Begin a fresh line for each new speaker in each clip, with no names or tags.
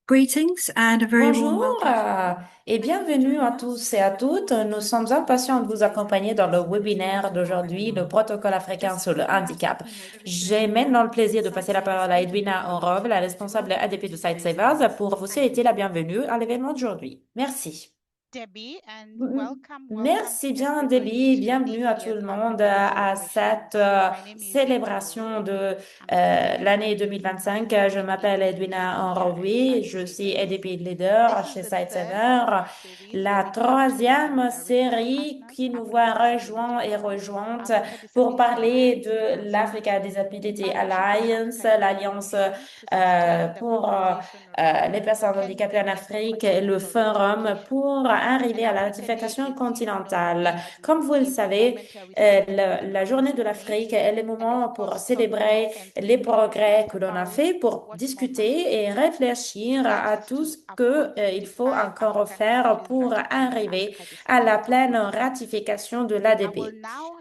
Greetings and a very warm
Bonjour
welcome.
et bienvenue à tous et à toutes. Nous sommes impatients de vous accompagner dans le webinaire d'aujourd'hui, le protocole africain sur le handicap. J'ai maintenant le plaisir de passer la parole à Edwina Orov, la responsable ADP de Sightsavers, pour vous souhaiter la bienvenue à l'événement d'aujourd'hui. Merci.
Debbie, and
M-
welcome
Merci bien,
everybody
Debbie.
to the
Bienvenue à tout le
50th
monde
African
à
Celebration.
cette
My name is
célébration de
I'm sorry.
l'année 2025. Je m'appelle Edwina Enroui. Je suis EDP Leader
This is
chez
the third of
Sightsaver,
our series where
la
we capture the
troisième
characteristics of
série
national
qui nous voit
African Disability
rejoint et
Forum,
rejointe
Africa
pour
Disability
parler
Alliance,
de l'Africa Disability
Partnership with
Alliance,
African Union
l'Alliance
Commission to sustain the
pour
population of the
les personnes
African
handicapées en Afrique et le
continental
Forum
ratification.
pour arriver
An
à la
African
ratification
agency known
continentale.
as
Comme vous le savez,
Interparliamentary Civil
la Journée de
Summit,
l'Afrique est le
and of
moment pour
course Togo
célébrer
and
les progrès que l'on a
about
fait pour
what's more
discuter et réfléchir à
next
tout
to
ce que,
uphold
il faut
by
encore
African
faire
countries
pour
ratifying
arriver
Africa
à la
Disability
pleine
Treaty.
ratification de
I will
l'ADP.
now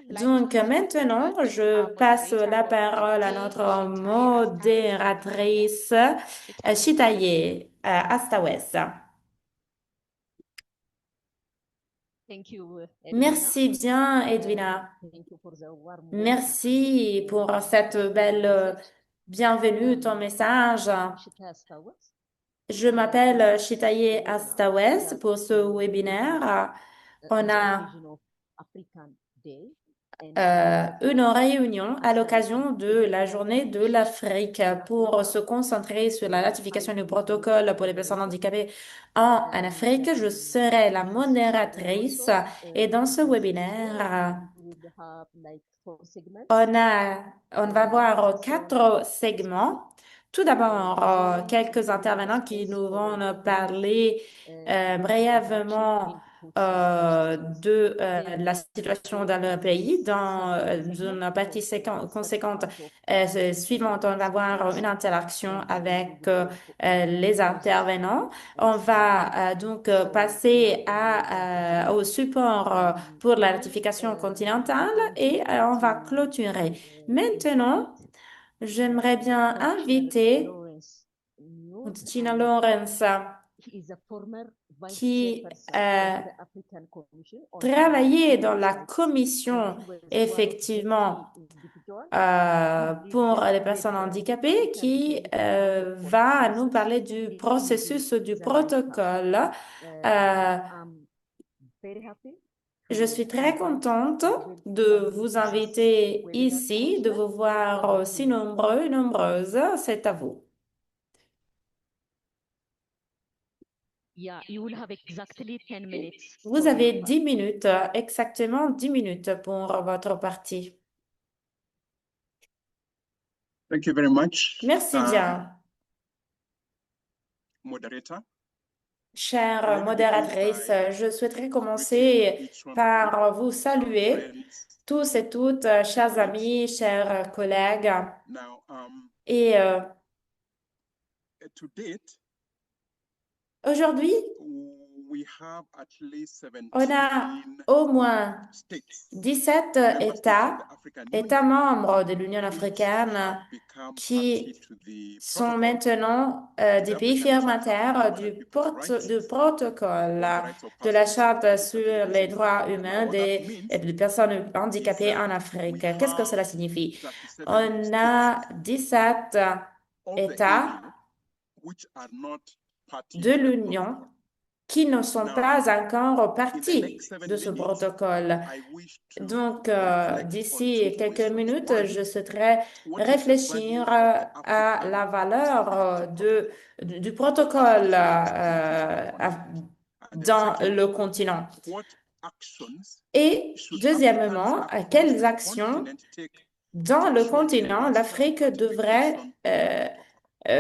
like to
Donc
hand it over
maintenant,
to
je
our
passe
moderator
la
of the
parole à
day,
notre
Shitaye Asta.
modératrice,
Shitaye.
Chitaye Astawes.
Thank you, Edwina.
Merci bien, Edwina.
Thank you for the warm welcome.
Merci pour cette belle bienvenue, ton message.
Shita Stawes.
Je m'appelle Chitaye Astawes pour ce webinaire. On
On the
a
occasion of African Day and
une réunion à l'occasion de la journée de l'Afrique pour se concentrer sur la ratification du protocole pour les personnes handicapées en Afrique. Je serai la modératrice et dans ce webinaire,
we will have like 4 segments.
on va voir quatre segments. Tout d'abord, quelques intervenants qui nous vont nous parler brièvement de la situation dans le pays. Dans une partie conséquente suivante, on va avoir une interaction avec les intervenants. On va donc passer au support pour la ratification continentale et on va clôturer. Maintenant, j'aimerais bien inviter Tina Lawrence,
He is a former vice
qui
chairperson of the African Commission on
travaillait dans
Human
la
Rights, and
commission,
he was one of the
effectivement,
key individuals
pour les personnes handicapées, qui va nous parler du processus du protocole.
I'm very happy
Je
to
suis très
invite
contente
the
de
very
vous
precious
inviter
webinar
ici, de
hoster
vous voir si nombreux et nombreuses. C'est à vous.
Yeah, you will have exactly 10 minutes
Vous
for
avez
your
10
part.
minutes, exactement 10 minutes pour votre partie.
Thank you very much,
Merci bien,
moderator.
chère modératrice. Je souhaiterais commencer par vous saluer, tous et toutes, chers amis, chers collègues.
Now,
Et
to date,
aujourd'hui,
we have at least
on a
17
au moins
states,
17
member states of
États,
the African
États
Union,
membres de l'Union
which
africaine
have become party
qui
to the
sont
protocol,
maintenant des
the
pays
African Charter on
firmataires
Human and People's Rights,
du protocole
on the rights of
de la
persons
Charte
with
sur les
disabilities.
droits
Now,
humains
what that means
des personnes
is
handicapées en
we
Afrique. Qu'est-ce que
have
cela signifie?
37
On
states
a 17
of the
États
AU which are not party
de
to the
l'Union
protocol.
qui ne sont
Now,
pas encore
in the
partie
next 7
de ce
minutes,
protocole.
I wish to
Donc,
reflect on
d'ici
two
quelques
questions.
minutes,
One,
je souhaiterais
what is the
réfléchir
value of the
à
African
la valeur
Disability Protocol
du protocole
on Earth? And then
dans
second,
le continent.
what actions
Et
should Africans
deuxièmement,
across
quelles
the
actions
continent take
dans
to
le
ensure the
continent
lasting
l'Afrique devrait
ratification of the protocol?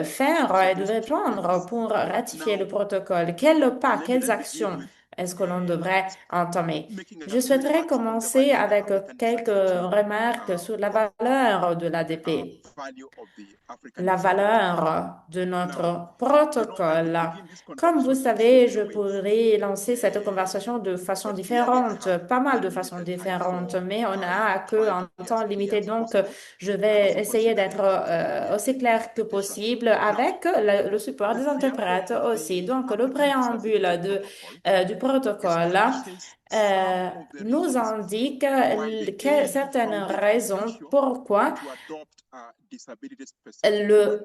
faire
So
et
those
devrait
two
prendre
points.
pour ratifier le
Now,
protocole? Quels pas,
let me
quelles
then begin
actions
with
est-ce que l'on devrait entamer?
making an
Je souhaiterais
appeal at whatever
commencer
is the
avec
African
quelques
dimension,
remarques sur la valeur de l'ADP,
value of the African
la
dimension.
valeur de
Now,
notre
you know, I
protocole.
could begin this
Comme vous
conversation in so
savez, je
many ways.
pourrais lancer cette conversation de façon
But clearly, I
différente,
have
pas mal de
very
façons
limited time
différentes,
for
mais on n'a que
trying
un
to be
temps
as clear
limité,
as
donc
possible.
je
And
vais
also
essayer
considering
d'être
the
aussi clair que
disruption.
possible avec le support
The
des
preamble
interprètes
of
aussi.
the
Donc, le
African
préambule
Disability Protocol
du protocole
establishes some of the
nous
reasons
indique
why the
certaines
AU
raisons
Foundation
pourquoi
to adopt a disability-specific
le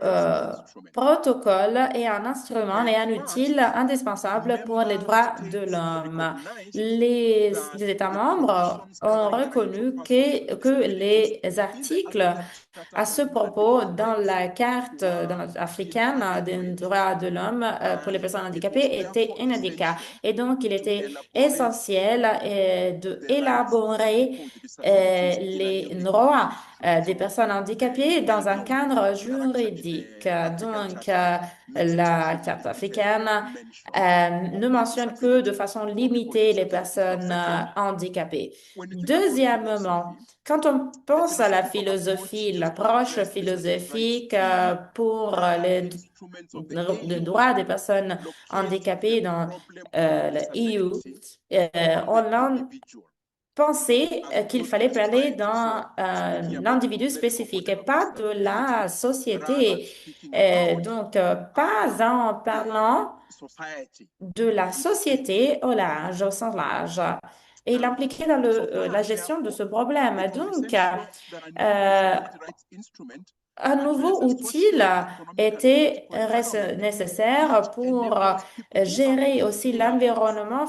instrument.
protocole est un instrument et un
First,
outil indispensable pour les
member
droits de
states
l'homme.
recognized
Les
that
États
the
membres
provisions
ont
covering the rights of
reconnu
persons with
que
disabilities
les
within the
articles
African Charter
à
on
ce propos
Fundamental
dans
Rights
la carte
were
africaine des
inadequate,
droits de l'homme pour les
and
personnes
it was
handicapées étaient
therefore
inadéquats.
essential
Et donc, il
to
était
elaborate
essentiel
the rights of
d'élaborer
people with disabilities in a
les
new legal
droits
framework.
des personnes handicapées dans un
AU
cadre
and
juridique.
the African
Donc,
Charter makes
la Charte
explicit
africaine
mention
ne
of the
mentionne que de
disability
façon
of people with
limitée les
disabilities. Now,
personnes
second,
handicapées.
when you think about
Deuxièmement,
philosophy,
quand on
the
pense à la
philosophical approach
philosophie,
just to
l'approche
address disability rights
philosophique
see
pour les
instruments of the
le
AU
droit des personnes
locate the
handicapées dans
problem of
le EU,
disability on
on
the
a
individual
pensé
as
qu'il
opposed to
fallait
the
parler
society. So
dans
speaking about
l'individu
medical,
spécifique et
whatever
pas
physical
de la
ability, rather
société.
speaking about
Donc, pas en parlant
the society.
de la société au large, au sens large. Et il impliquait dans
So
la
thus,
gestion de
therefore,
ce problème.
it was
Donc,
essential that a new
euh,
disability rights instrument
un nouveau
addresses
outil
social, economic, and
était
political environment
nécessaire
which
pour
enables people who are
gérer aussi
completely blind
l'environnement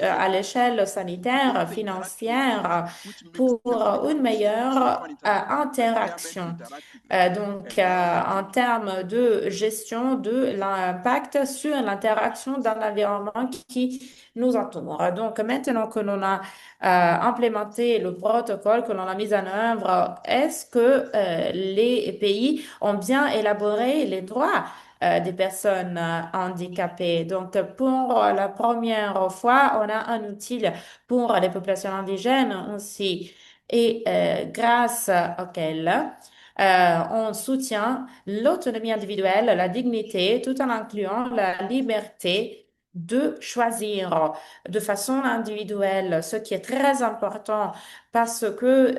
à l'échelle
to be
sanitaire,
able to interact with others,
financière,
which makes
pour
them
une
become
meilleure
human interaction, impairment to
interaction.
interact with the
Donc, en
environment.
termes de gestion de l'impact sur l'interaction dans l'environnement qui nous entoure. Donc, maintenant que l'on a implémenté le protocole, que l'on a mis en œuvre, est-ce que les pays ont bien élaboré les droits des personnes handicapées? Donc, pour la première fois, on a un outil pour les populations indigènes aussi. Et grâce auquel on soutient l'autonomie individuelle, la dignité, tout en incluant la liberté de choisir de façon individuelle, ce qui est très important parce que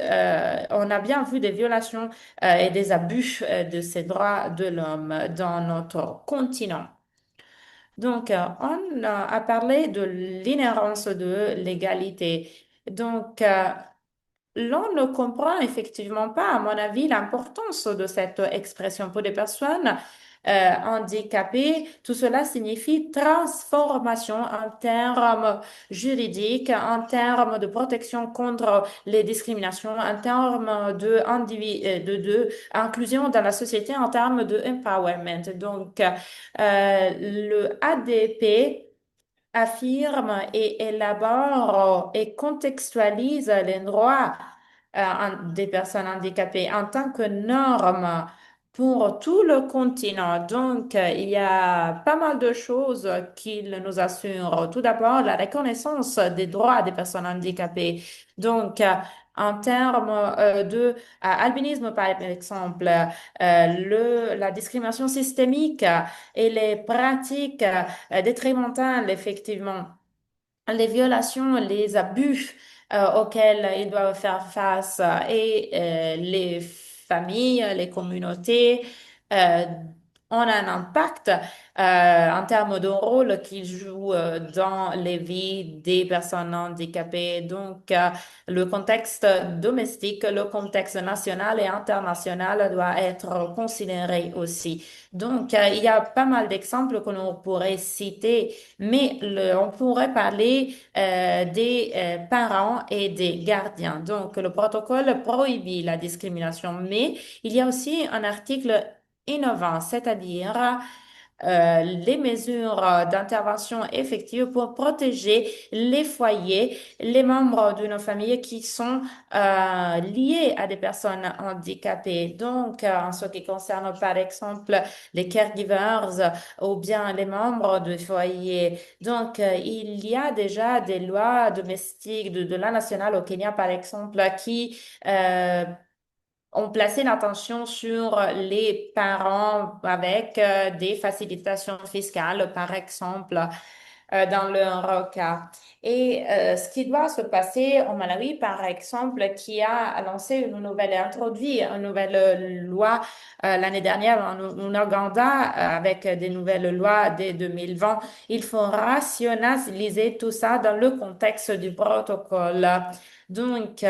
on a bien vu des violations et des abus de ces droits de l'homme dans notre continent. Donc, on a parlé de l'inhérence de l'égalité. Donc, l'on ne comprend effectivement pas, à mon avis, l'importance de cette expression pour les personnes handicapées. Tout cela signifie transformation en termes juridiques, en termes de protection contre les discriminations, en termes de inclusion dans la société, en termes de empowerment. Donc, le ADP affirme et élabore et contextualise les droits des personnes handicapées en tant que norme pour tout le continent. Donc, il y a pas mal de choses qu'il nous assure. Tout d'abord, la reconnaissance des droits des personnes handicapées. Donc, en termes de albinisme, par exemple, la discrimination systémique et les pratiques détrimentales, effectivement, les violations, les abus auxquels ils doivent faire face et les familles, les communautés euh, ont un impact en termes de rôle qu'ils jouent dans les vies des personnes handicapées. Donc, le contexte domestique, le contexte national et international doit être considéré aussi. Donc, il y a pas mal d'exemples que l'on pourrait citer, mais on pourrait parler des parents et des gardiens. Donc, le protocole prohibit la discrimination, mais il y a aussi un article innovant, c'est-à-dire les mesures d'intervention effectives pour protéger les foyers, les membres de nos familles qui sont liés à des personnes handicapées. Donc, en ce qui concerne, par exemple, les caregivers ou bien les membres de foyer. Donc, il y a déjà des lois domestiques de la nationale au Kenya, par exemple, qui ont placé l'attention sur les parents avec des facilitations fiscales, par exemple, dans leur cas. Et ce qui doit se passer au Malawi, par exemple, qui a lancé introduit une nouvelle loi l'année dernière en Ouganda avec des nouvelles lois dès 2020, il faut rationaliser tout ça dans le contexte du protocole. Donc,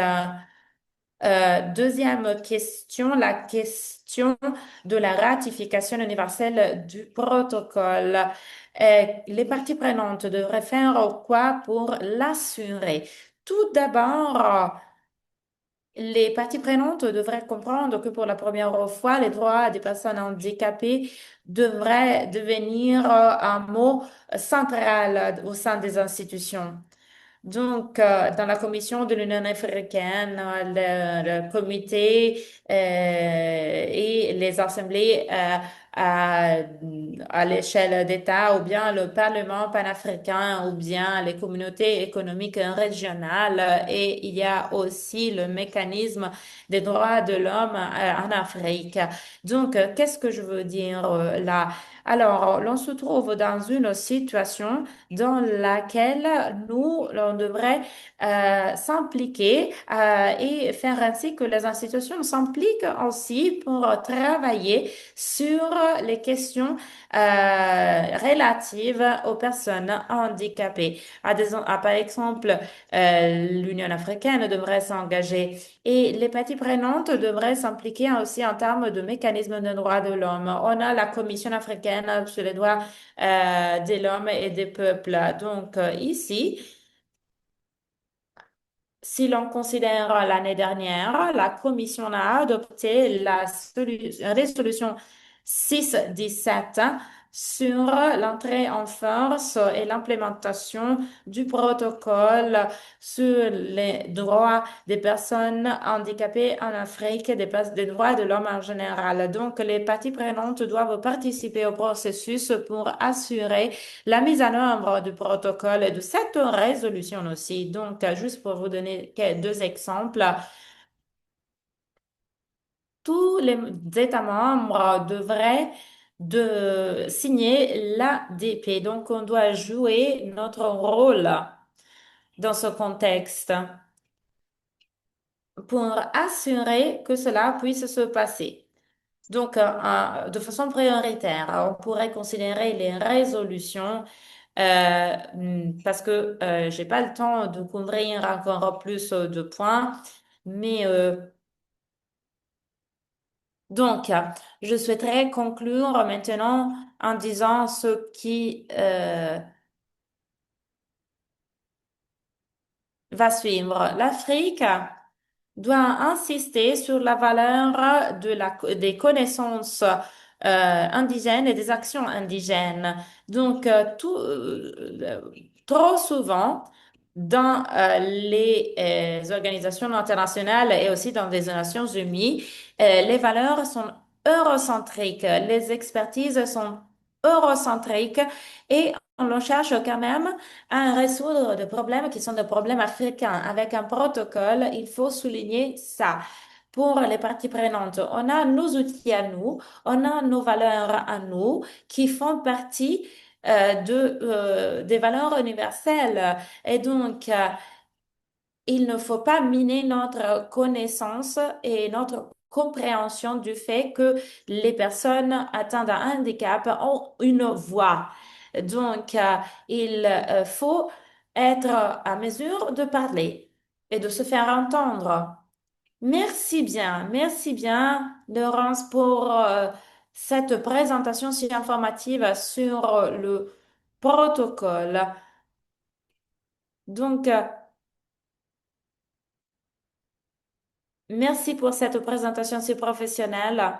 deuxième question, la question de la ratification universelle du protocole. Les parties prenantes devraient faire quoi pour l'assurer? Tout d'abord, les parties prenantes devraient comprendre que pour la première fois, les droits des personnes handicapées devraient devenir un mot central au sein des institutions. Donc, dans la Commission de l'Union africaine, le comité et les assemblées à, à l'échelle d'État, ou bien le Parlement panafricain, ou bien les communautés économiques régionales, et il y a aussi le mécanisme des droits de l'homme en Afrique. Donc, qu'est-ce que je veux dire là? Alors, l'on se trouve dans une situation dans laquelle on devrait s'impliquer et faire ainsi que les institutions s'impliquent aussi pour travailler sur les questions relatives aux personnes handicapées. Par exemple, l'Union africaine devrait s'engager et les parties prenantes devraient s'impliquer aussi en termes de mécanismes de droits de l'homme. On a la Commission africaine sur les droits de l'homme et des peuples. Donc, ici, si l'on considère l'année dernière, la Commission a adopté la résolution 617 sur l'entrée en force et l'implémentation du protocole sur les droits des personnes handicapées en Afrique et des droits de l'homme en général. Donc, les parties prenantes doivent participer au processus pour assurer la mise en œuvre du protocole et de cette résolution aussi. Donc, juste pour vous donner deux exemples, tous les États membres devraient signer l'ADP. Donc, on doit jouer notre rôle dans ce contexte pour assurer que cela puisse se passer. Donc, de façon prioritaire, on pourrait considérer les résolutions parce que j'ai pas le temps de couvrir encore plus de points, mais donc, je souhaiterais conclure maintenant en disant ce qui va suivre. L'Afrique doit insister sur la valeur des connaissances indigènes et des actions indigènes. Donc, trop souvent, dans les organisations internationales et aussi dans les Nations Unies, les valeurs sont eurocentriques, les expertises sont eurocentriques et on cherche quand même à résoudre des problèmes qui sont des problèmes africains. Avec un protocole, il faut souligner ça. Pour les parties prenantes, on a nos outils à nous, on a nos valeurs à nous qui font partie des valeurs universelles. Et donc, il ne faut pas miner notre connaissance et notre compréhension du fait que les personnes atteintes d'un handicap ont une voix. Donc, il faut être à mesure de parler et de se faire entendre. Merci bien, Laurence, pour cette présentation si informative sur le protocole. Donc, merci pour cette présentation si professionnelle.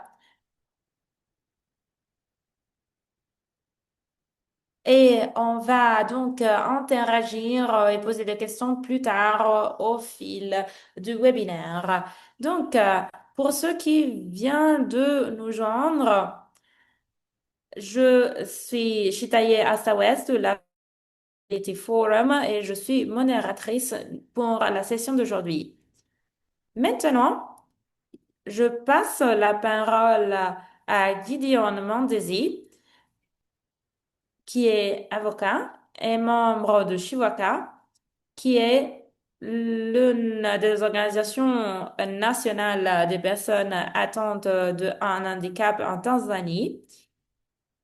Et on va donc interagir et poser des questions plus tard au fil du webinaire. Donc, pour ceux qui viennent de nous joindre, je suis Chitaye Asta-West de la Community Forum et je suis modératrice pour la session d'aujourd'hui. Maintenant, je passe la parole à Gideon Mandesi, qui est avocat et membre de Shiwaka, qui est l'une des organisations nationales des personnes atteintes d'un handicap en Tanzanie.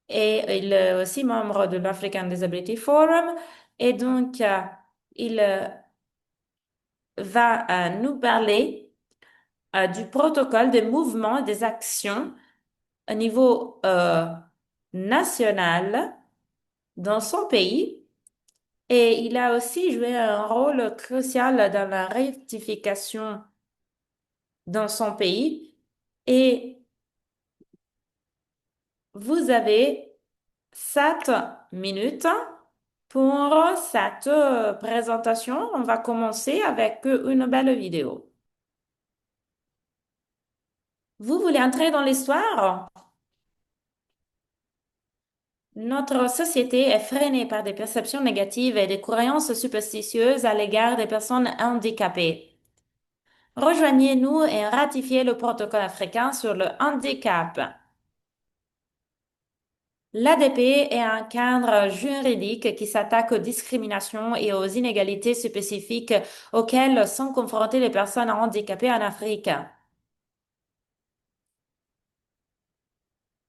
Et il est aussi membre de l'African Disability Forum. Et donc, il va nous parler du protocole des mouvements et des actions au niveau national dans son pays. Et il a aussi joué un rôle crucial dans la rectification dans son pays. Et vous avez 7 minutes pour cette présentation. On va commencer avec une belle vidéo. Vous voulez entrer dans l'histoire? Notre société est freinée par des perceptions négatives et des croyances superstitieuses à l'égard des personnes handicapées. Rejoignez-nous et ratifiez le protocole africain sur le handicap. L'ADP est un cadre juridique qui s'attaque aux discriminations et aux inégalités spécifiques auxquelles sont confrontées les personnes handicapées en Afrique.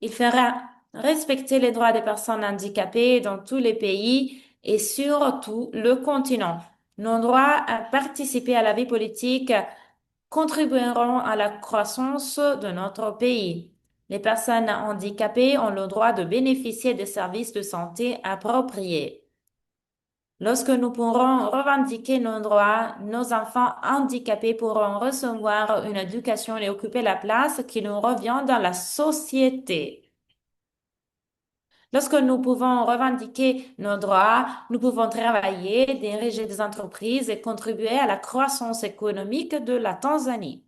Il fera respecter les droits des personnes handicapées dans tous les pays et sur tout le continent. Nos droits à participer à la vie politique contribueront à la croissance de notre pays. Les personnes handicapées ont le droit de bénéficier des services de santé appropriés. Lorsque nous pourrons revendiquer nos droits, nos enfants handicapés pourront recevoir une éducation et occuper la place qui nous revient dans la société. Lorsque nous pouvons revendiquer nos droits, nous pouvons travailler, diriger des entreprises et contribuer à la croissance économique de la Tanzanie.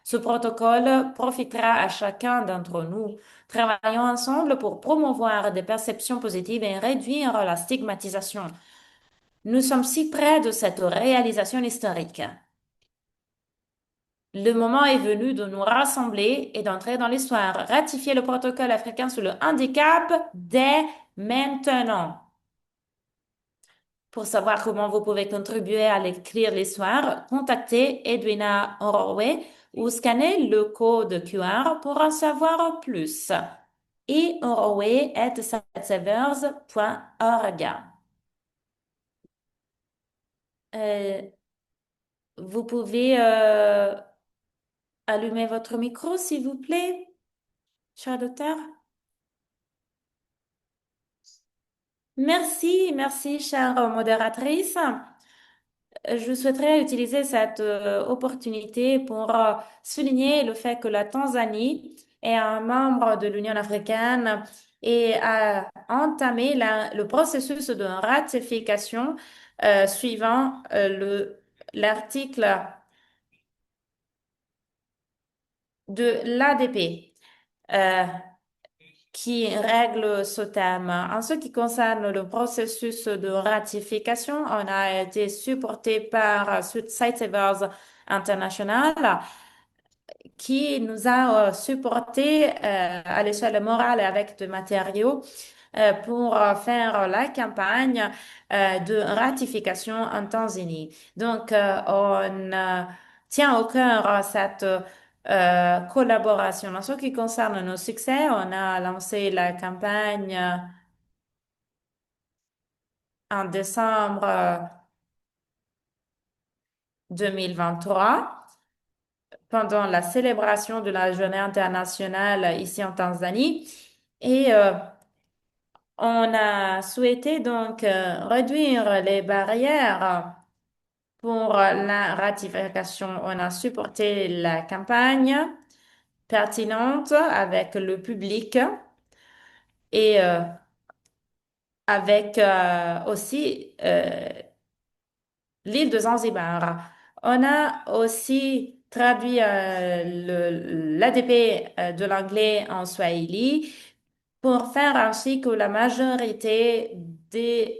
Ce protocole profitera à chacun d'entre nous. Travaillons ensemble pour promouvoir des perceptions positives et réduire la stigmatisation. Nous sommes si près de cette réalisation historique. Le moment est venu de nous rassembler et d'entrer dans l'histoire. Ratifier le protocole africain sur le handicap dès maintenant. Pour savoir comment vous pouvez contribuer à écrire l'histoire, contactez Edwina Ororwe ou scannez le code QR pour en savoir plus. Et ororwe@savers.org. Vous pouvez allumer votre micro, s'il vous plaît, cher docteur. Merci, chère modératrice. Je souhaiterais utiliser cette opportunité pour souligner le fait que la Tanzanie est un membre de l'Union africaine et a entamé le processus de ratification suivant l'article de l'ADP. Qui règle ce thème. En ce qui concerne le processus de ratification, on a été supporté par Sightsavers International qui nous a supporté à l'échelle morale et avec des matériaux pour faire la campagne de ratification en Tanzanie. Donc, on tient au cœur cette collaboration. En ce qui concerne nos succès, on a lancé la campagne en décembre 2023 pendant la célébration de la Journée internationale ici en Tanzanie. Et on a souhaité donc réduire les barrières pour la ratification. On a supporté la campagne pertinente avec le public et avec aussi l'île de Zanzibar. On a aussi traduit l'ADP de l'anglais en swahili pour faire ainsi que la majorité des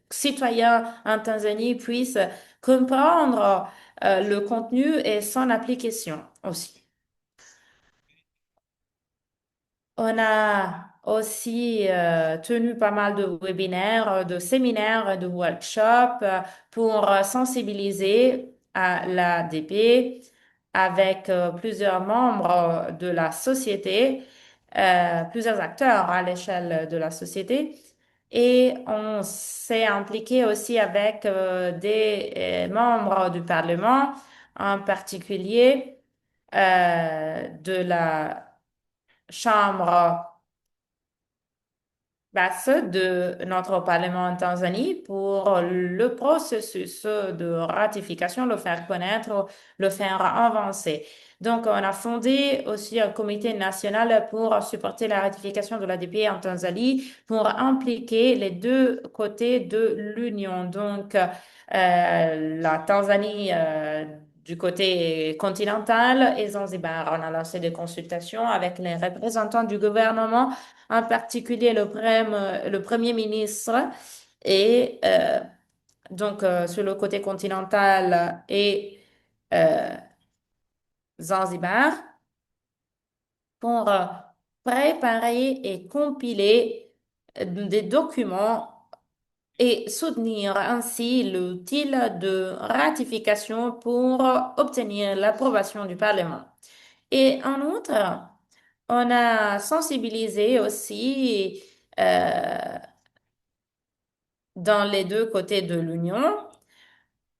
citoyens en Tanzanie puissent comprendre le contenu et son application aussi. On a aussi tenu pas mal de webinaires, de séminaires, de workshops pour sensibiliser à l'ADP avec plusieurs membres de la société, plusieurs acteurs à l'échelle de la société. Et on s'est impliqué aussi avec des membres du Parlement, en particulier de la Chambre basse de notre Parlement en Tanzanie pour le processus de ratification, le faire connaître, le faire avancer. Donc, on a fondé aussi un comité national pour supporter la ratification de l'ADP en Tanzanie, pour impliquer les deux côtés de l'Union. Donc, la Tanzanie du côté continental et Zanzibar. On a lancé des consultations avec les représentants du gouvernement, en particulier le Premier ministre, et donc sur le côté continental et euh, Zanzibar, pour préparer et compiler des documents et soutenir ainsi l'outil de ratification pour obtenir l'approbation du Parlement. Et en outre, on a sensibilisé aussi dans les deux côtés de l'Union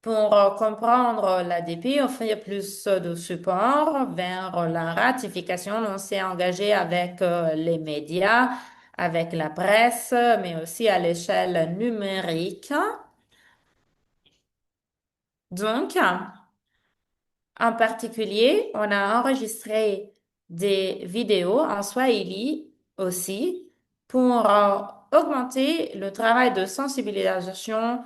pour comprendre l'ADP, offrir plus de support vers la ratification. On s'est engagé avec les médias, avec la presse, mais aussi à l'échelle numérique. Donc, en particulier, on a enregistré des vidéos en Swahili aussi pour augmenter le travail de sensibilisation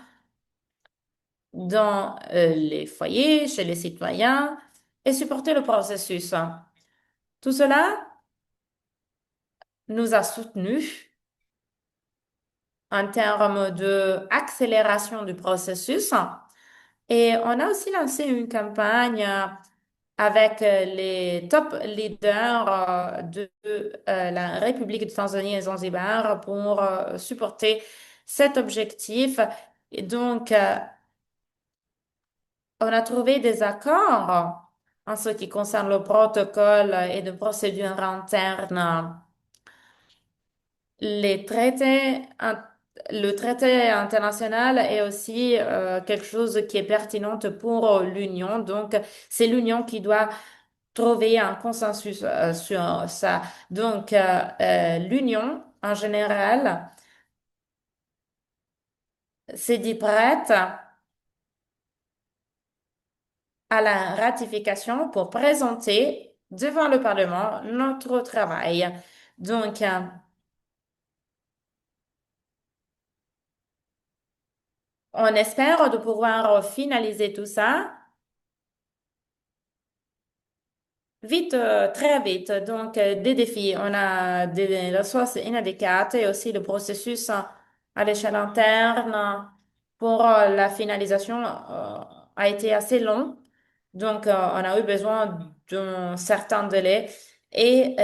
dans les foyers, chez les citoyens et supporter le processus. Tout cela nous a soutenus en termes de accélération du processus et on a aussi lancé une campagne avec les top leaders de la République de Tanzanie et Zanzibar pour supporter cet objectif. Et donc, on a trouvé des accords en ce qui concerne le protocole et de procédure interne. Les traités, le traité international est aussi quelque chose qui est pertinent pour l'Union. Donc, c'est l'Union qui doit trouver un consensus sur ça. Donc, l'Union, en général, s'est dit prête à la ratification pour présenter devant le Parlement notre travail. Donc, on espère de pouvoir finaliser tout ça vite, très vite. Donc, des défis. On a des ressources inadéquates et aussi le processus à l'échelle interne pour la finalisation a été assez long. Donc, on a eu besoin d'un certain délai. Et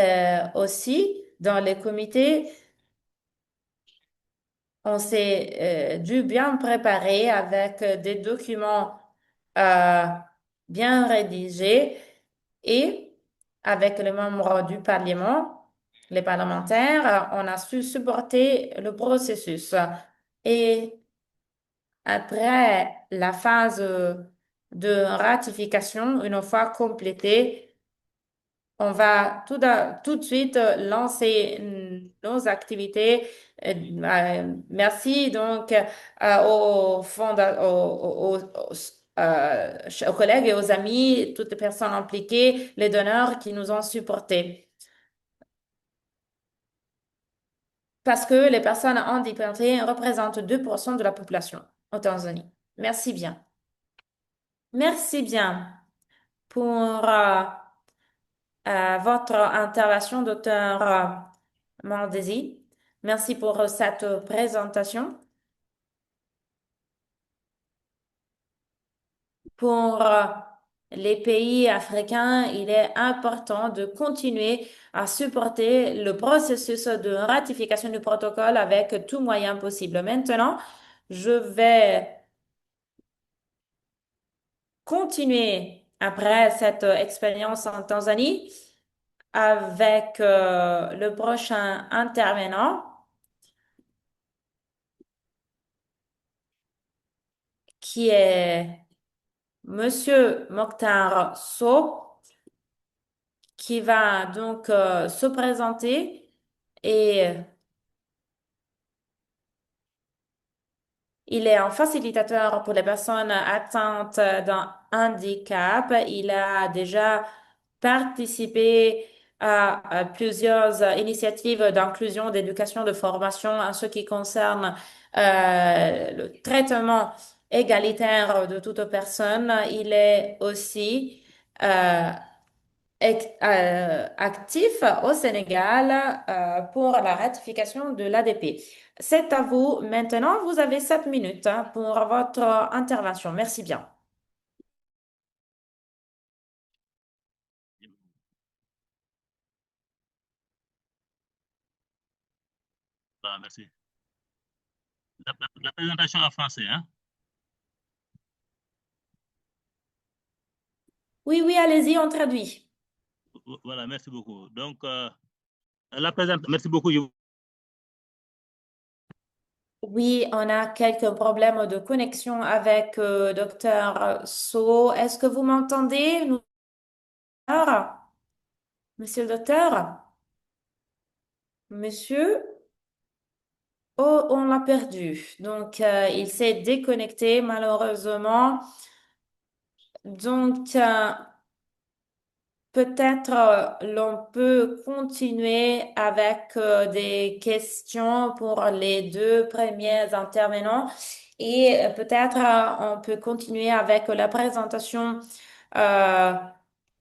aussi, dans les comités, on s'est dû bien préparer avec des documents euh, bien rédigés et avec les membres du Parlement, les parlementaires, on a su supporter le processus. Et après la phase de ratification, une fois complétée, on va tout de suite lancer nos activités. Merci donc aux collègues et aux amis, toutes les personnes impliquées, les donneurs qui nous ont supportés. parce que les personnes handicapées représentent 2% de la population en Tanzanie. Merci bien. Merci bien pour votre intervention, docteur Maldesi. Merci pour cette présentation. Pour les pays africains, il est important de continuer à supporter le processus de ratification du protocole avec tout moyen possible. Maintenant, je vais continuer après cette expérience en Tanzanie avec le prochain intervenant qui est Monsieur Mokhtar Sow, qui va donc se présenter et il est un facilitateur pour les personnes atteintes d'un handicap. Il a déjà participé à plusieurs initiatives d'inclusion, d'éducation, de formation en ce qui concerne le traitement égalitaire de toute personne. Il est aussi euh, actif au Sénégal pour la ratification de l'ADP. C'est à vous maintenant. Vous avez 7 minutes pour votre intervention. Merci bien.
Voilà, merci. La présentation en français, hein?
Oui, oui, allez-y, on traduit.
Voilà, merci beaucoup. Donc, merci beaucoup.
Oui, on a quelques problèmes de connexion avec Docteur So. Est-ce que vous m'entendez, monsieur le docteur? Monsieur? Oh, on l'a perdu. Donc, il s'est déconnecté malheureusement. Donc, peut-être l'on peut continuer avec des questions pour les deux premiers intervenants et peut-être on peut continuer avec la présentation euh,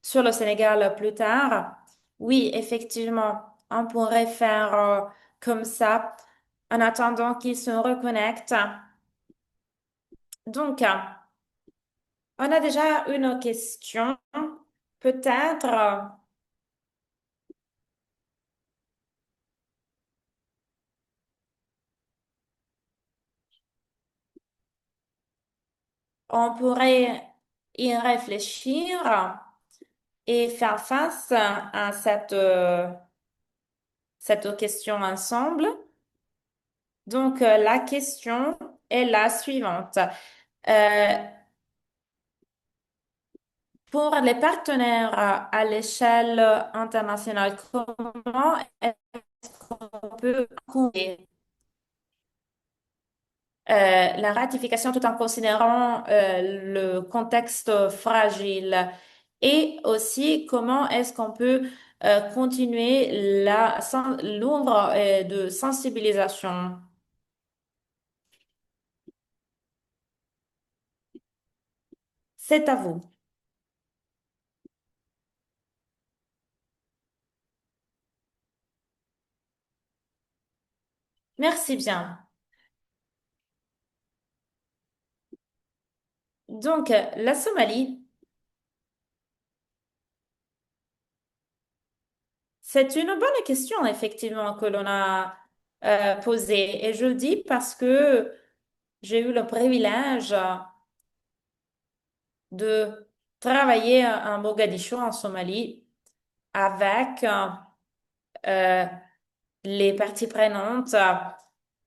sur le Sénégal plus tard. Oui, effectivement, on pourrait faire comme ça en attendant qu'ils se reconnectent. Donc, on a déjà une question. Peut-être. On pourrait y réfléchir et faire face à cette question ensemble. Donc, la question est la suivante. Euh, pour les partenaires à l'échelle internationale, comment est-ce qu'on peut couvrir la ratification tout en considérant le contexte fragile et aussi comment est-ce qu'on peut continuer l'ombre de sensibilisation. C'est à vous. Merci bien. Donc, la Somalie, c'est une bonne question effectivement que l'on a posée et je le dis parce que j'ai eu le privilège de travailler à Mogadiscio en Somalie avec euh, les parties prenantes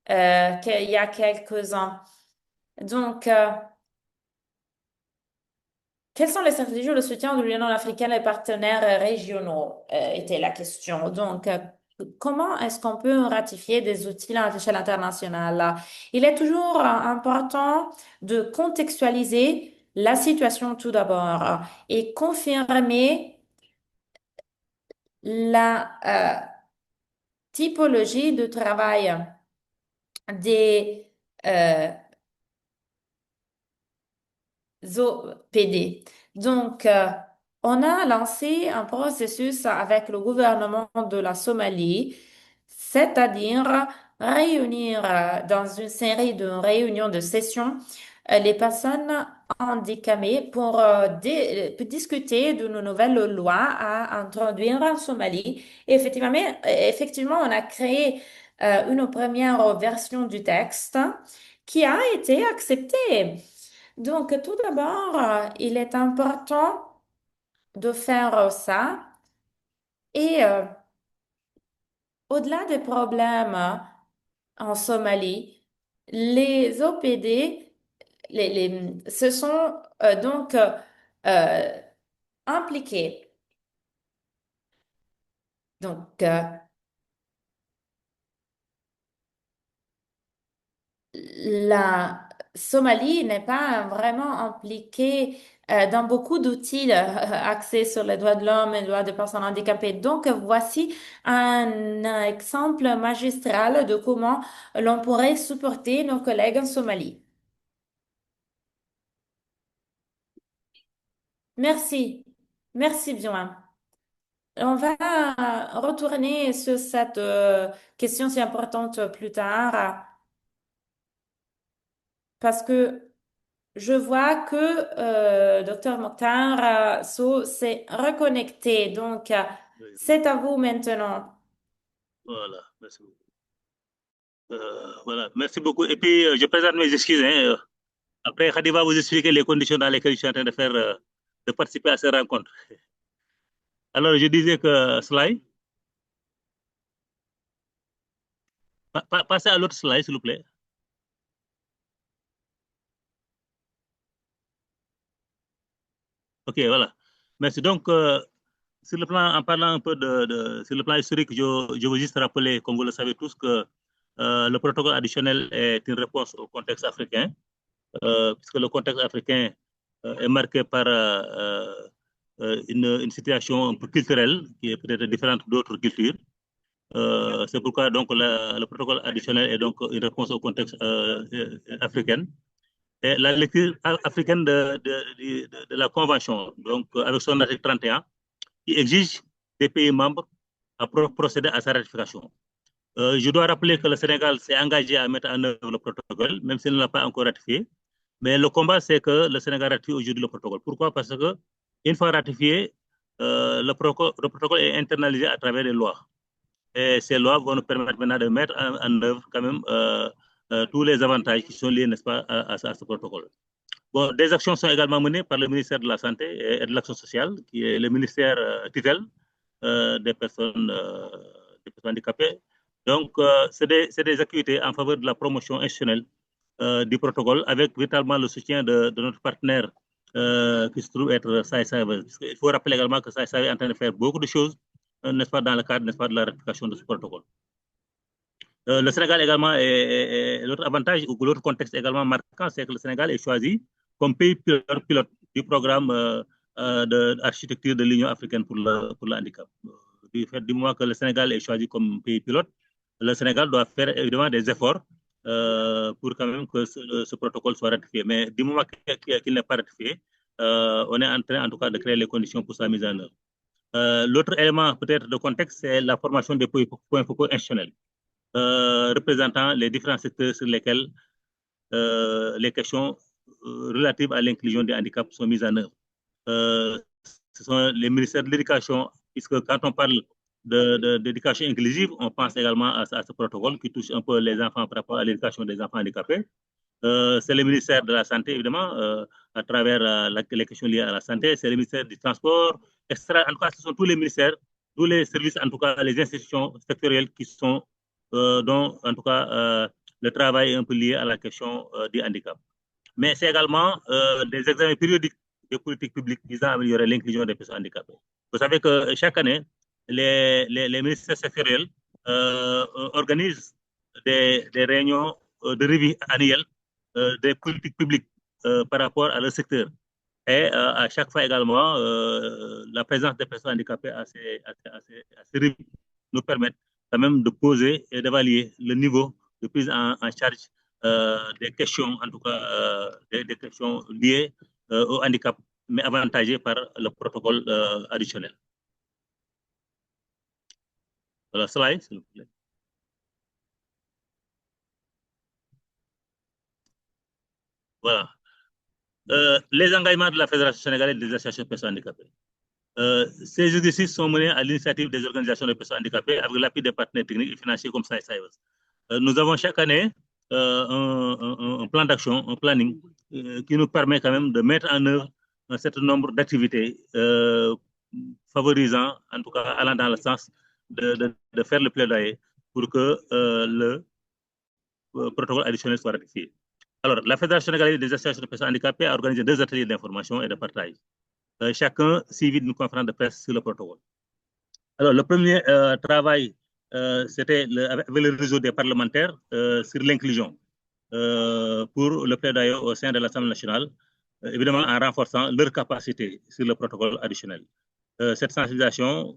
qu'il y a quelques ans. Donc, quelles sont les stratégies de soutien de l'Union africaine et partenaires régionaux, était la question. Donc, comment est-ce qu'on peut ratifier des outils à l'échelle internationale? Il est toujours important de contextualiser la situation tout d'abord et confirmer la typologie de travail des OPD. Donc, on a lancé un processus avec le gouvernement de la Somalie, c'est-à-dire réunir dans une série de réunions de session les personnes handicapées pour discuter d'une nouvelle loi à introduire en Somalie. Et effectivement, on a créé une première version du texte qui a été acceptée. Donc, tout d'abord, il est important de faire ça. Et au-delà des problèmes en Somalie, les OPD se sont donc euh, impliqués. Donc, la Somalie n'est pas vraiment impliquée dans beaucoup d'outils axés sur les droits de l'homme et les droits des personnes handicapées. Donc, voici un exemple magistral de comment l'on pourrait supporter nos collègues en Somalie. Merci. Merci bien. On va retourner sur cette question si importante plus tard parce que je vois que Dr Mokhtar Sow s'est reconnecté. Donc,
Oui,
c'est à vous maintenant.
voilà, merci beaucoup. Voilà, merci beaucoup. Et puis, je présente mes excuses, hein. Après, Khady va vous expliquer les conditions dans lesquelles je suis en train de faire, de participer à cette rencontre. Alors, je disais que slide, passez à l'autre slide, s'il vous plaît. Ok, voilà. Merci. Donc, sur le plan, en parlant un peu sur le plan historique, je veux juste rappeler, comme vous le savez tous, que le protocole additionnel est une réponse au contexte africain, puisque le contexte africain est marqué par une situation un peu culturelle qui est peut-être différente d'autres cultures. C'est pourquoi donc le protocole additionnel est donc une réponse au contexte africain. Et la lecture africaine de la Convention, donc avec son article 31, qui exige des pays membres à procéder à sa ratification. Je dois rappeler que le Sénégal s'est engagé à mettre en œuvre le protocole, même s'il ne l'a pas encore ratifié. Mais le combat, c'est que le Sénégal ratifie aujourd'hui le protocole. Pourquoi? Parce que une fois ratifié, le protocole est internalisé à travers les lois. Et ces lois vont nous permettre maintenant de mettre en œuvre quand même tous les avantages qui sont liés, n'est-ce pas, à ce protocole. Bon, des actions sont également menées par le ministère de la Santé et de l'Action sociale, qui est le ministère tutelle des personnes handicapées. Donc, c'est des activités en faveur de la promotion institutionnelle du protocole, avec véritablement le soutien de notre partenaire qui se trouve être SAISAV. Il faut rappeler également que SAISAV est en train de faire beaucoup de choses, n'est-ce pas, dans le cadre, n'est-ce pas, de la ratification de ce protocole. Le Sénégal également, l'autre avantage ou l'autre contexte également marquant, c'est que le Sénégal est choisi comme pays pilote du programme d'architecture de l'Union africaine pour le handicap. Du moment que le Sénégal est choisi comme pays pilote, le Sénégal doit faire évidemment des efforts pour quand même que ce protocole soit ratifié. Mais du moment qu'il n'est pas ratifié, on est en train en tout cas de créer les conditions pour sa mise en œuvre. L'autre élément peut-être de contexte, c'est la formation des points focaux institutionnels. Représentant les différents secteurs sur lesquels les questions relatives à l'inclusion des handicaps sont mises en œuvre. Ce sont les ministères de l'éducation, puisque quand on parle d'éducation inclusive, on pense également à ce protocole qui touche un peu les enfants par rapport à l'éducation des enfants handicapés. C'est le ministère de la Santé, évidemment, à travers les questions liées à la santé. C'est le ministère du Transport, etc. En tout cas, ce sont tous les ministères, tous les services, en tout cas, les institutions sectorielles qui sont dont, en tout cas, le travail est un peu lié à la question du handicap. Mais c'est également des examens périodiques de politiques publiques visant à améliorer l'inclusion des personnes handicapées. Vous savez que chaque année, les ministères sectoriels organisent des réunions de revue annuelle des politiques publiques par rapport à leur secteur. Et à chaque fois également, la présence des personnes handicapées à ces revues nous permet quand même de poser et d'évaluer le niveau de prise en charge des questions, en tout cas des questions liées au handicap, mais avantagées par le protocole additionnel. Voilà, slide, s'il vous plaît. Voilà. Les engagements de la Fédération sénégalaise des associations de personnes handicapées. Ces exercices sont menés à l'initiative des organisations de personnes handicapées avec l'appui des partenaires techniques et financiers comme SAICEVAS. Nous avons chaque année un plan d'action, un planning qui nous permet quand même de mettre en œuvre un certain nombre d'activités favorisant, en tout cas allant dans le sens de faire le plaidoyer pour que le protocole additionnel soit ratifié. Alors, la Fédération sénégalaise des associations de personnes handicapées a organisé 2 ateliers d'information et de partage. Chacun suivi d'une conférence de presse sur le protocole. Alors, le premier travail, c'était avec le réseau des parlementaires sur l'inclusion pour le plaidoyer au sein de l'Assemblée nationale, évidemment en renforçant leur capacité sur le protocole additionnel. Cette sensibilisation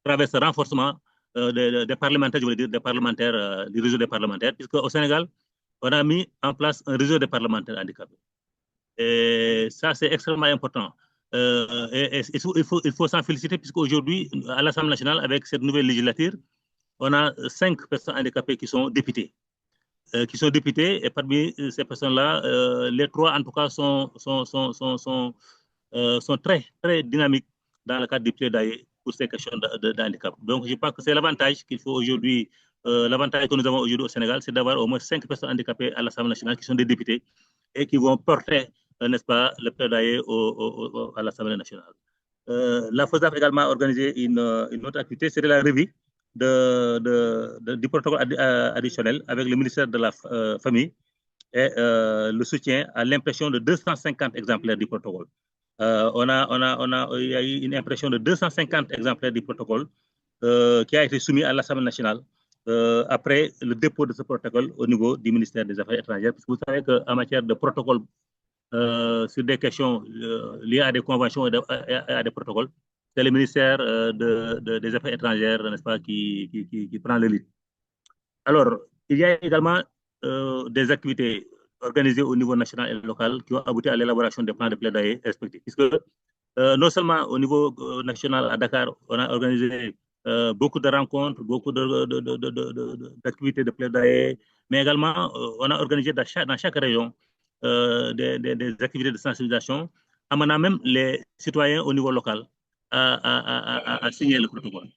à travers ce renforcement des parlementaires, je voulais dire des parlementaires, du réseau des parlementaires, puisque au Sénégal, on a mis en place un réseau des parlementaires handicapés. Et ça, c'est extrêmement important. Il faut s'en féliciter, puisqu'aujourd'hui, à l'Assemblée nationale, avec cette nouvelle législature, on a 5 personnes handicapées qui sont députées. Et parmi ces personnes-là, les 3, en tout cas, sont très, très dynamiques dans le cadre du plaidoyer pour ces questions de handicap. Donc, je pense que c'est l'avantage qu'il faut aujourd'hui, l'avantage que nous avons aujourd'hui au Sénégal, c'est d'avoir au moins 5 personnes handicapées à l'Assemblée nationale qui sont des députés et qui vont porter, n'est-ce pas, le plaidoyer à l'Assemblée nationale. La FOSAF a également organisé une autre activité, c'était la revue du protocole additionnel avec le ministère de la Famille et le soutien à l'impression de 250 exemplaires du protocole. Il y a eu une impression de 250 exemplaires du protocole qui a été soumis à l'Assemblée nationale après le dépôt de ce protocole au niveau du ministère des Affaires étrangères. Parce que vous savez qu'en matière de protocole sur des questions liées à des conventions et à des protocoles, c'est le ministère des Affaires étrangères, n'est-ce pas, qui prend le lead. Alors, il y a également des activités organisées au niveau national et local qui ont abouti à l'élaboration des plans de plaidoyer respectifs. Puisque non seulement au niveau national à Dakar, on a organisé beaucoup de rencontres, beaucoup d'activités de plaidoyer, mais également on a organisé dans chaque région des activités de sensibilisation, amenant même les citoyens au niveau local à signer le protocole.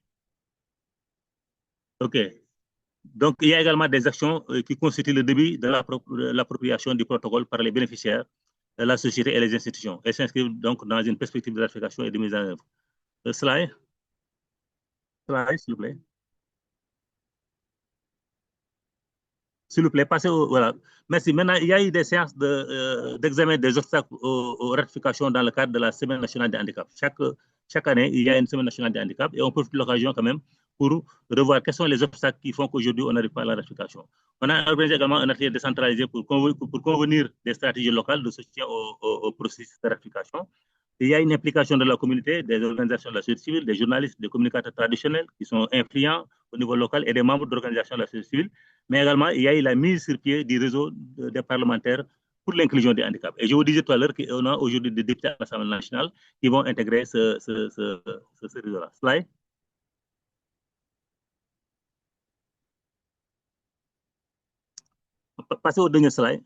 OK. Donc, il y a également des actions qui constituent le début de l'appropriation du protocole par les bénéficiaires, la société et les institutions. Elles s'inscrivent donc dans une perspective de ratification et de mise en œuvre. Slide, s'il vous plaît. S'il vous plaît, passez au... Voilà. Merci. Maintenant, il y a eu des séances d'examen des obstacles aux ratifications dans le cadre de la Semaine nationale des handicaps. Chaque année, il y a une Semaine nationale des handicaps et on profite de l'occasion quand même pour revoir quels sont les obstacles qui font qu'aujourd'hui, on n'arrive pas à la ratification. On a organisé également un atelier décentralisé pour convenir des stratégies locales de soutien au processus de ratification. Il y a une implication de la communauté, des organisations de la société civile, des journalistes, des communicateurs traditionnels qui sont influents au niveau local et des membres d'organisations de la société civile. Mais également, il y a eu la mise sur pied du réseau des parlementaires pour l'inclusion des handicaps. Et je vous disais tout à l'heure qu'on a aujourd'hui des députés à l'Assemblée nationale qui vont intégrer ce réseau-là. Slide. Passez au dernier slide.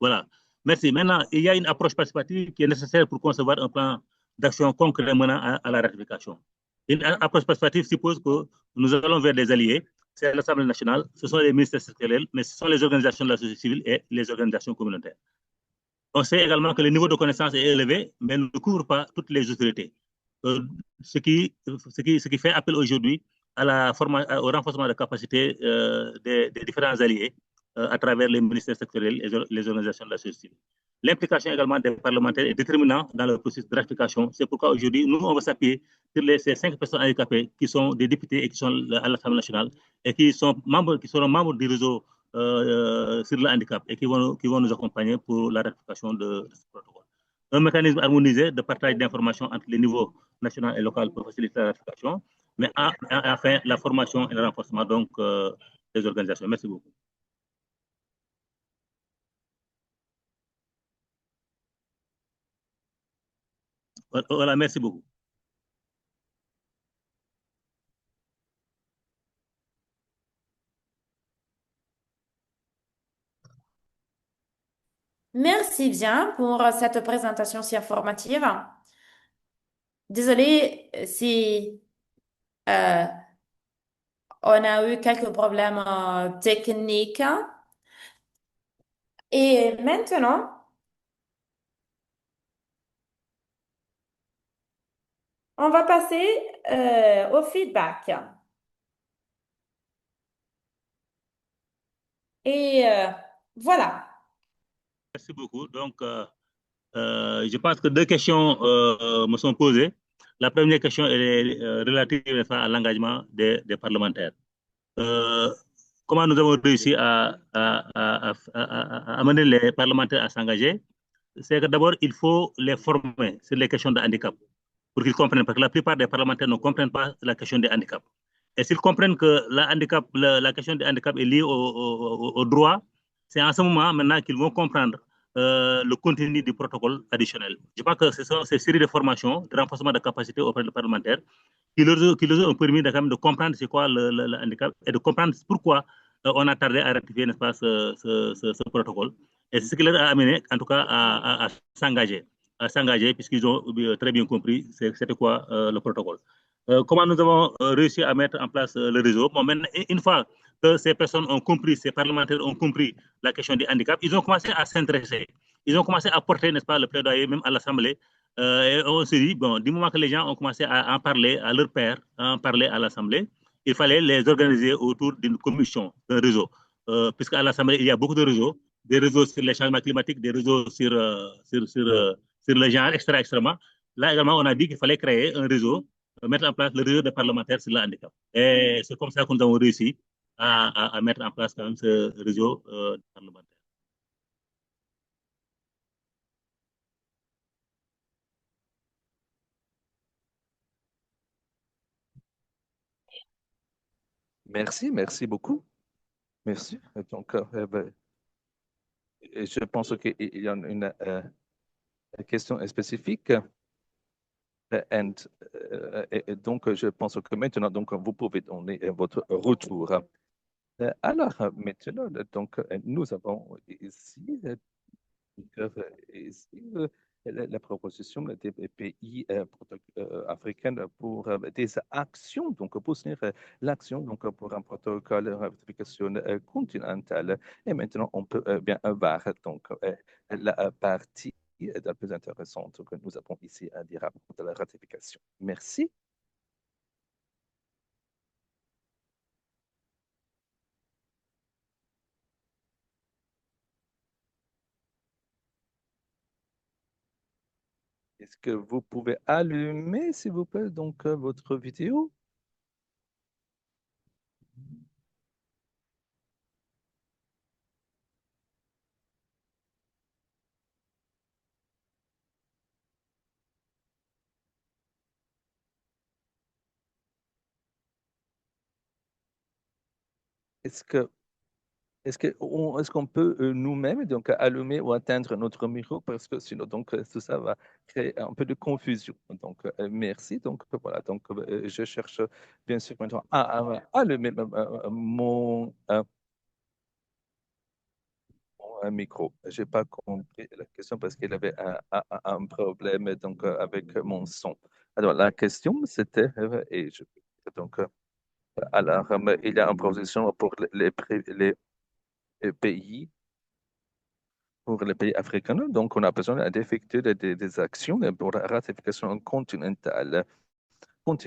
Voilà. Merci. Maintenant, il y a une approche participative qui est nécessaire pour concevoir un plan d'action concret menant à la ratification. Une approche participative suppose que nous allons vers des alliés. C'est l'Assemblée nationale, ce sont les ministères sectoriels, mais ce sont les organisations de la société civile et les organisations communautaires. On sait également que le niveau de connaissance est élevé, mais ne couvre pas toutes les autorités. Ce qui fait appel aujourd'hui au renforcement de capacité des différents alliés à travers les ministères sectoriels et les organisations de la société civile. l'implication également des parlementaires est déterminante dans le processus de ratification. C'est pourquoi aujourd'hui, nous, on va s'appuyer sur ces 5 personnes handicapées qui sont des députés et qui sont à l'Assemblée nationale et qui seront membres du réseau sur le handicap et qui vont nous accompagner pour la ratification de ce protocole. Un mécanisme harmonisé de partage d'informations entre les niveaux national et local pour faciliter la ratification, mais enfin la formation et le renforcement donc des organisations. Merci beaucoup. Voilà, merci beaucoup.
Merci bien pour cette présentation si informative. Désolée si euh, on a eu quelques problèmes techniques. Et maintenant, on va passer au feedback. Et voilà.
Merci beaucoup. Donc, je pense que 2 questions me sont posées. La première question est relative à l'engagement des parlementaires. Comment nous avons réussi à amener les parlementaires à s'engager? C'est que d'abord, il faut les former sur les questions de handicap pour qu'ils comprennent, parce que la plupart des parlementaires ne comprennent pas la question des handicaps. Et s'ils comprennent que la question des handicaps est liée au droit, c'est en ce moment maintenant qu'ils vont comprendre le contenu du protocole additionnel. Je pense que ce sont ces séries de formations, de renforcement de capacité auprès des parlementaires qui leur ont permis de comprendre c'est quoi le handicap et de comprendre pourquoi on a tardé à ratifier, n'est-ce pas, ce protocole. Et c'est ce qui leur a amené, en tout cas, à s'engager, puisqu'ils ont très bien compris c'était quoi le protocole. Comment nous avons réussi à mettre en place le réseau? Bon, maintenant, une fois que ces personnes ont compris, ces parlementaires ont compris la question du handicap, ils ont commencé à s'intéresser. Ils ont commencé à porter, n'est-ce pas, le plaidoyer même à l'Assemblée. Et on se dit, bon, du moment que les gens ont commencé à en parler à leur père, à en parler à l'Assemblée, il fallait les organiser autour d'une commission, d'un réseau. Puisqu'à l'Assemblée, il y a beaucoup de réseaux, des réseaux sur les changements climatiques, des réseaux sur le genre, extrêmement. Là également, on a dit qu'il fallait créer un réseau, mettre en place le réseau des parlementaires sur le handicap. Et c'est comme ça que nous avons réussi à mettre en place quand même ce réseau parlementaire.
Merci beaucoup. Merci. Donc, je pense qu'il y a une question spécifique. Et donc, je pense que maintenant, donc, vous pouvez donner votre retour. Alors, maintenant, donc, nous avons ici, la proposition des pays africains pour des actions, donc pour soutenir l'action donc pour un protocole de ratification continentale. Et maintenant, on peut bien voir donc la partie la plus intéressante que nous avons ici à dire à propos de la ratification. Merci. Est-ce que vous pouvez allumer, s'il vous plaît, donc votre vidéo? Est-ce que est-ce qu'on peut nous-mêmes donc allumer ou atteindre notre micro parce que sinon donc tout ça va créer un peu de confusion. Donc merci. Donc voilà. Donc je cherche bien sûr maintenant à allumer mon micro. J'ai pas compris la question parce qu'il avait un problème donc avec mon son. Alors la question c'était et je donc alors il y a une proposition pour les pays pour les pays africains. Donc, on a besoin d'effectuer des actions pour la ratification continentale. Donc,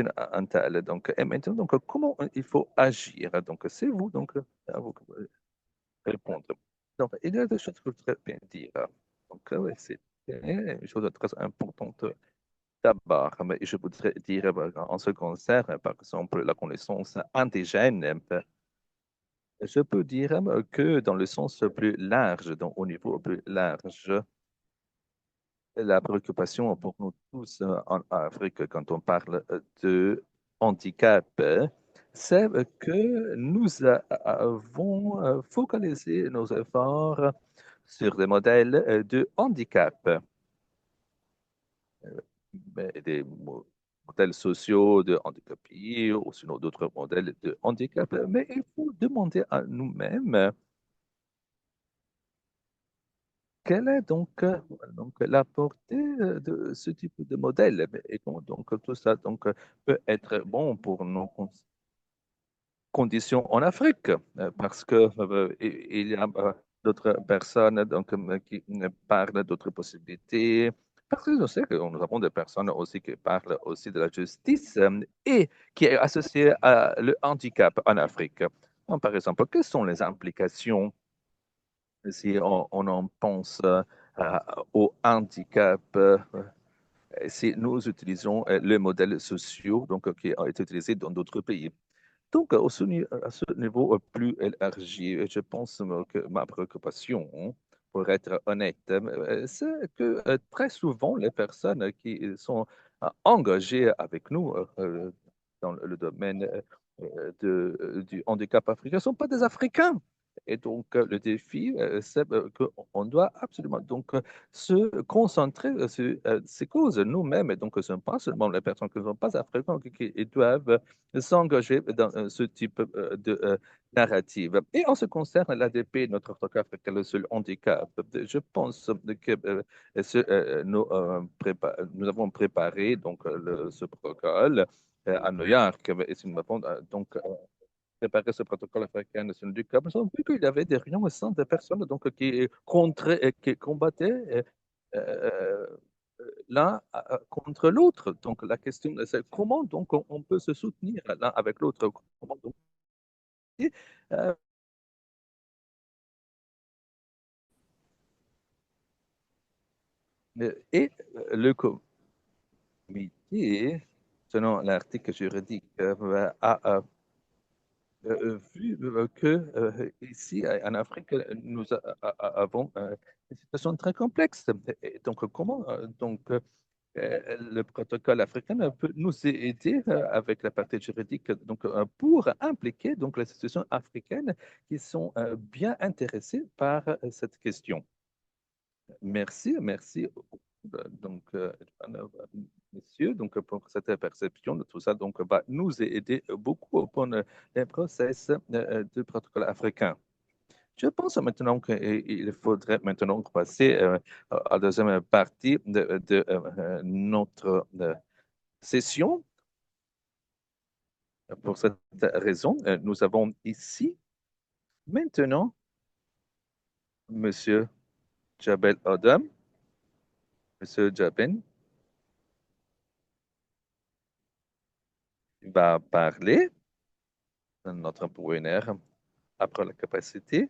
et maintenant, donc, comment il faut agir? Donc, c'est vous, donc, à vous répondre. Donc, il y a des choses que je voudrais bien dire. Donc, ouais, c'est une chose très importante d'abord. Mais je voudrais dire, en ce qui concerne, par exemple, la connaissance indigène, je peux dire que dans le sens plus large, donc au niveau plus large, la préoccupation pour nous tous en Afrique, quand on parle de handicap, c'est que nous avons focalisé nos efforts sur des modèles de handicap, des modèles sociaux de handicapés ou sinon d'autres modèles de handicap. Mais il faut demander à nous-mêmes quelle est donc la portée de ce type de modèle et comment donc tout ça donc, peut être bon pour nos conditions en Afrique parce que il y a d'autres personnes donc, qui parlent d'autres possibilités. Parce que je sais que nous avons des personnes aussi qui parlent aussi de la justice et qui est associée à le handicap en Afrique. Donc, par exemple, quelles sont les implications si on en pense au handicap, si nous utilisons les modèles sociaux donc, qui ont été utilisés dans d'autres pays. Donc, à ce niveau plus élargi, je pense que ma préoccupation, pour être honnête, c'est que très souvent, les personnes qui sont engagées avec nous dans le domaine du handicap africain ne sont pas des Africains. Et donc, le défi, c'est qu'on doit absolument donc, se concentrer sur ces causes nous-mêmes. Et donc, ce ne sont pas seulement les personnes qui ne sont pas africaines qui doivent s'engager dans ce type de narrative. Et en ce qui concerne l'ADP, notre protocole africain, le seul handicap, je pense que nous avons préparé donc, ce protocole à New York. Et nous avons donc préparé ce protocole africain national du Cap. Nous avons vu qu'il y avait des réunions au sein de personnes donc, qui combattaient euh, l'un contre l'autre. Donc, la question, c'est comment donc, on peut se soutenir l'un avec l'autre. Comment donc, euh, et le comité, selon l'article juridique, a vu que ici en Afrique, nous avons une situation très complexe. Et donc, comment le protocole africain peut nous aider avec la partie juridique donc, pour impliquer donc, les institutions africaines qui sont bien intéressées par cette question. Merci, merci donc, messieurs, donc, pour cette perception de tout ça. Donc, va nous aider beaucoup pour le process du protocole africain. Je pense maintenant qu'il faudrait maintenant passer à la deuxième partie de notre session. Pour cette raison, nous avons ici maintenant Monsieur Jabel Adam. Monsieur Jabin va parler de notre webinaire après la capacité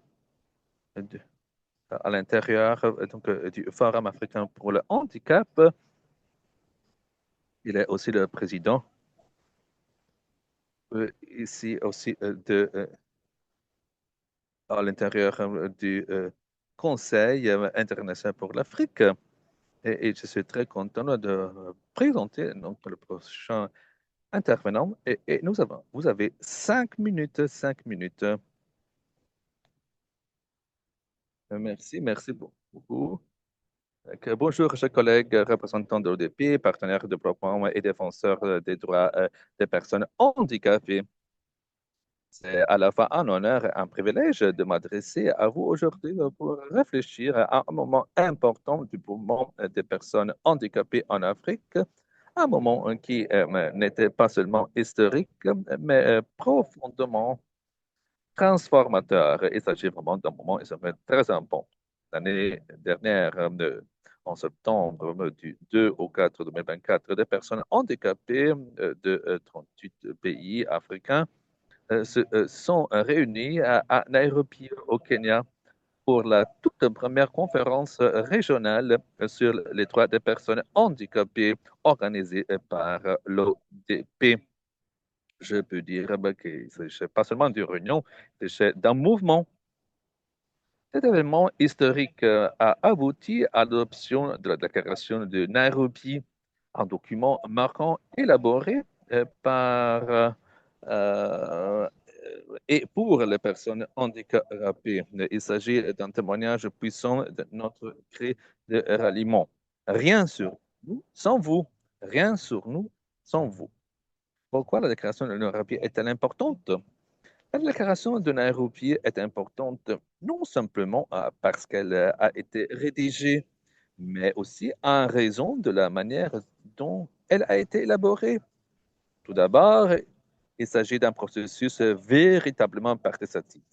à l'intérieur donc, du Forum africain pour le handicap. Il est aussi le président ici aussi à l'intérieur du Conseil international pour l'Afrique. Et je suis très content de présenter donc, le prochain intervenant. Et vous avez 5 minutes, 5 minutes. Merci beaucoup. Bonjour, chers collègues, représentants de l'ODP, partenaires de développement et défenseurs des droits des personnes handicapées. C'est à la fois un honneur et un privilège de m'adresser à vous aujourd'hui pour réfléchir à un moment important du mouvement des personnes handicapées en Afrique, un moment qui n'était pas seulement historique, mais profondément transformateur. Il s'agit vraiment d'un moment très important. L'année dernière, en septembre, du 2 au 4 2024, des personnes handicapées de 38 pays africains se sont réunis à Nairobi, au Kenya, pour la toute première conférence régionale sur les droits des personnes handicapées organisée par l'ODP. Je peux dire qu'il ne s'agit pas seulement d'une réunion, il s'agit d'un mouvement. Cet événement historique a abouti à l'adoption de la déclaration de Nairobi, un document marquant élaboré par et pour les personnes handicapées. Il s'agit d'un témoignage puissant de notre cri de ralliement. Rien sur nous sans vous. Rien sur nous sans vous. Pourquoi la déclaration de Nairobi est-elle importante? La déclaration de Nairobi est importante non simplement parce qu'elle a été rédigée, mais aussi en raison de la manière dont elle a été élaborée. Tout d'abord, il s'agit d'un processus véritablement participatif.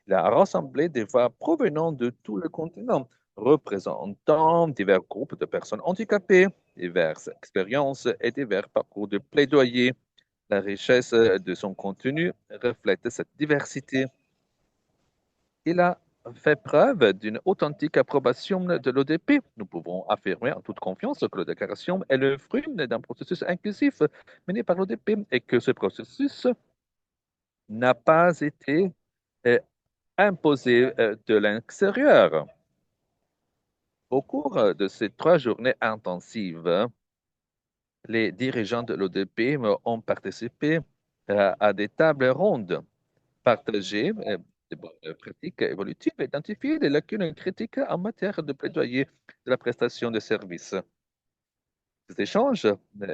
Il a rassemblé des voix provenant de tout le continent, représentant divers groupes de personnes handicapées, diverses expériences et divers parcours de plaidoyer. La richesse de son contenu reflète cette diversité. Il a fait preuve d'une authentique approbation de l'ODP. Nous pouvons affirmer en toute confiance que la déclaration est le fruit d'un processus inclusif mené par l'ODP et que ce processus n'a pas été imposé de l'extérieur. Au cours de ces 3 journées intensives, les dirigeants de l'ODP ont participé à des tables rondes, partagé des bonnes pratiques évolutives et identifié des lacunes critiques en matière de plaidoyer de la prestation de services. Ces échanges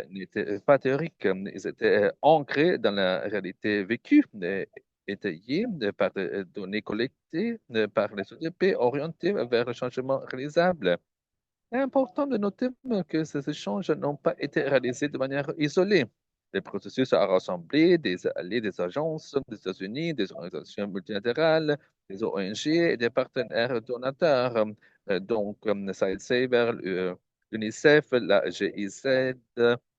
n'étaient pas théoriques, ils étaient ancrés dans la réalité vécue, étayés par des données collectées par les ODP orientées vers le changement réalisable. Il est important de noter que ces échanges n'ont pas été réalisés de manière isolée. Le processus a rassemblé des alliés des agences des États-Unis, des organisations multilatérales, des ONG et des partenaires donateurs, donc Side Saver, l'UNICEF, la GIZ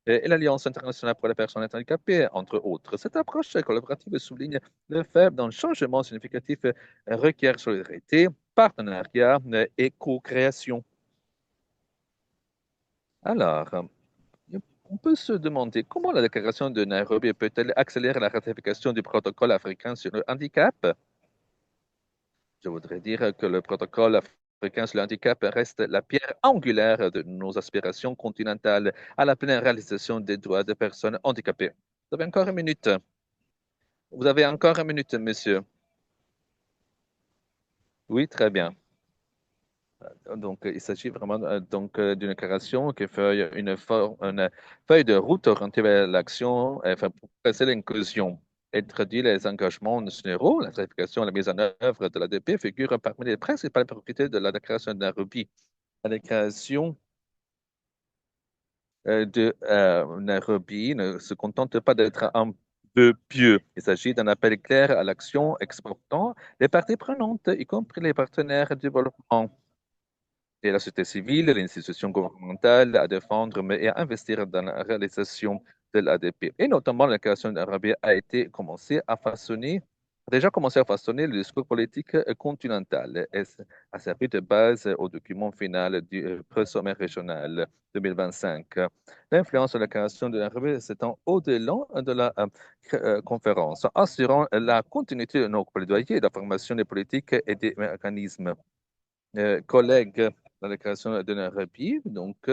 et l'Alliance internationale pour les personnes handicapées, entre autres. Cette approche collaborative souligne le fait d'un changement significatif requiert solidarité, partenariat et co-création. Alors, on peut se demander comment la déclaration de Nairobi peut-elle accélérer la ratification du protocole africain sur le handicap? Je voudrais dire que le protocole africain sur le handicap reste la pierre angulaire de nos aspirations continentales à la pleine réalisation des droits des personnes handicapées. Vous avez encore une minute. Vous avez encore une minute, monsieur. Oui, très bien. Donc, il s'agit vraiment d'une déclaration qui fait une feuille de route orientée vers l'action pour presser l'inclusion et traduit les engagements nationaux. La certification et la mise en œuvre de l'ADP figurent parmi les principales priorités de la déclaration de Nairobi. La déclaration de Nairobi ne se contente pas d'être un peu pieux. Il s'agit d'un appel clair à l'action exportant les parties prenantes, y compris les partenaires de développement et la société civile, les institutions gouvernementales à défendre mais et à investir dans la réalisation de l'ADP. Et notamment, la création d'Arabie a déjà commencé à façonner le discours politique continental et a servi de base au document final du sommet régional 2025. L'influence de la création de l'Arabie s'étend au-delà de la conférence, assurant la continuité de nos plaidoyers, la formation des politiques et des mécanismes. Collègues dans la création de Nairobi, donc,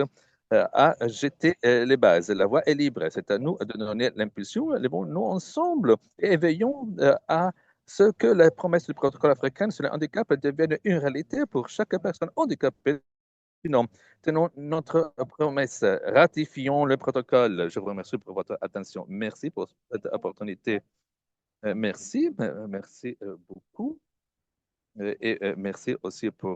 a jeté les bases. La voie est libre. C'est à nous de donner l'impulsion. Levons-nous ensemble et veillons à ce que les promesses du protocole africain sur le handicap deviennent une réalité pour chaque personne handicapée. Sinon, tenons notre promesse. Ratifions le protocole. Je vous remercie pour votre attention. Merci pour cette opportunité. Merci beaucoup. Et merci aussi pour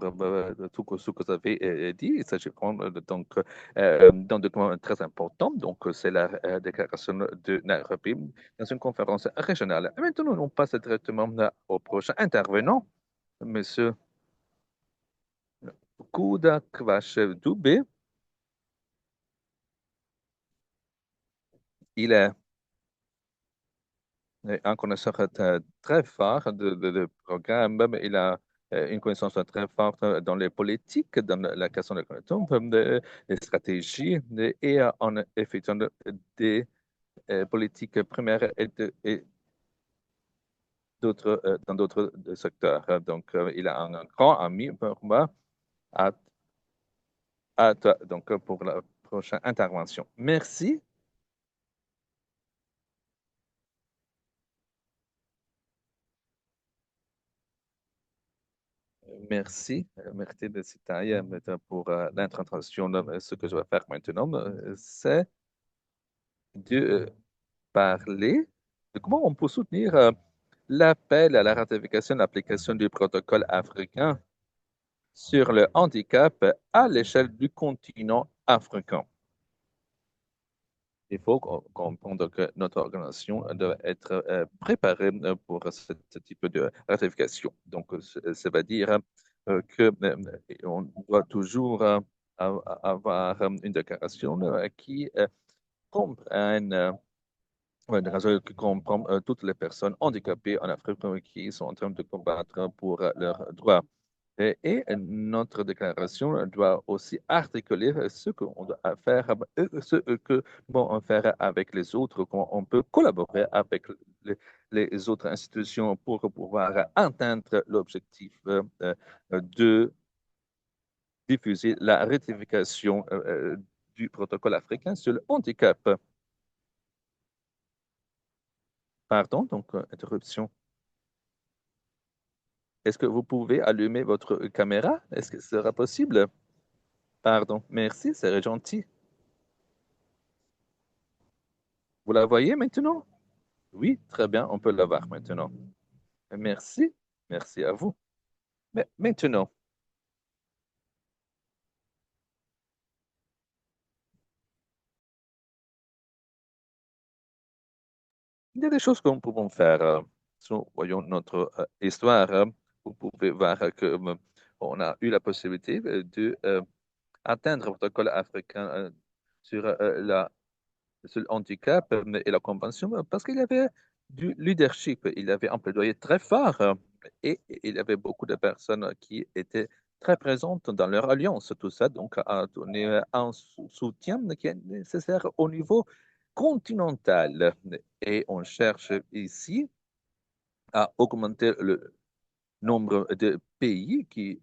tout ce que vous avez dit. Il s'agit vraiment donc d'un document très important. Donc, c'est la déclaration de Nairobi dans une conférence régionale. Et maintenant, on passe directement au prochain intervenant, Monsieur Kouda Kvashev Dubé. Il est un connaisseur très fort de programme. Il a une connaissance très forte dans les politiques, dans la question de les stratégies et en effectuant des politiques primaires et dans d'autres secteurs. Donc, il a un grand ami pour moi. À toi, donc, pour la prochaine intervention. Merci. Merci de Sitaï pour l'introduction. Ce que je vais faire maintenant, c'est de parler de comment on peut soutenir l'appel à la ratification de l'application du protocole africain sur le handicap à l'échelle du continent africain. Il faut comprendre que notre organisation doit être préparée pour ce type de ratification. Donc, ça veut dire qu'on doit toujours avoir une déclaration qui comprenne qui comprend toutes les personnes handicapées en Afrique qui sont en train de combattre pour leurs droits. Et notre déclaration doit aussi articuler ce qu'on doit faire, ce que vont faire avec les autres, comment on peut collaborer avec les autres institutions pour pouvoir atteindre l'objectif de diffuser la ratification du protocole africain sur le handicap. Pardon, donc interruption. Est-ce que vous pouvez allumer votre caméra? Est-ce que ce sera possible? Pardon, merci, c'est gentil. Vous la voyez maintenant? Oui, très bien, on peut la voir maintenant. Merci, merci à vous. Mais maintenant, il y a des choses que nous pouvons faire. Si nous voyons notre histoire, vous pouvez voir que on a eu la possibilité de atteindre le protocole africain sur sur le handicap et la convention parce qu'il y avait du leadership. Il avait un plaidoyer très fort et il y avait beaucoup de personnes qui étaient très présentes dans leur alliance. Tout ça, donc, a donné un soutien qui est nécessaire au niveau continental. Et on cherche ici à augmenter le nombre de pays qui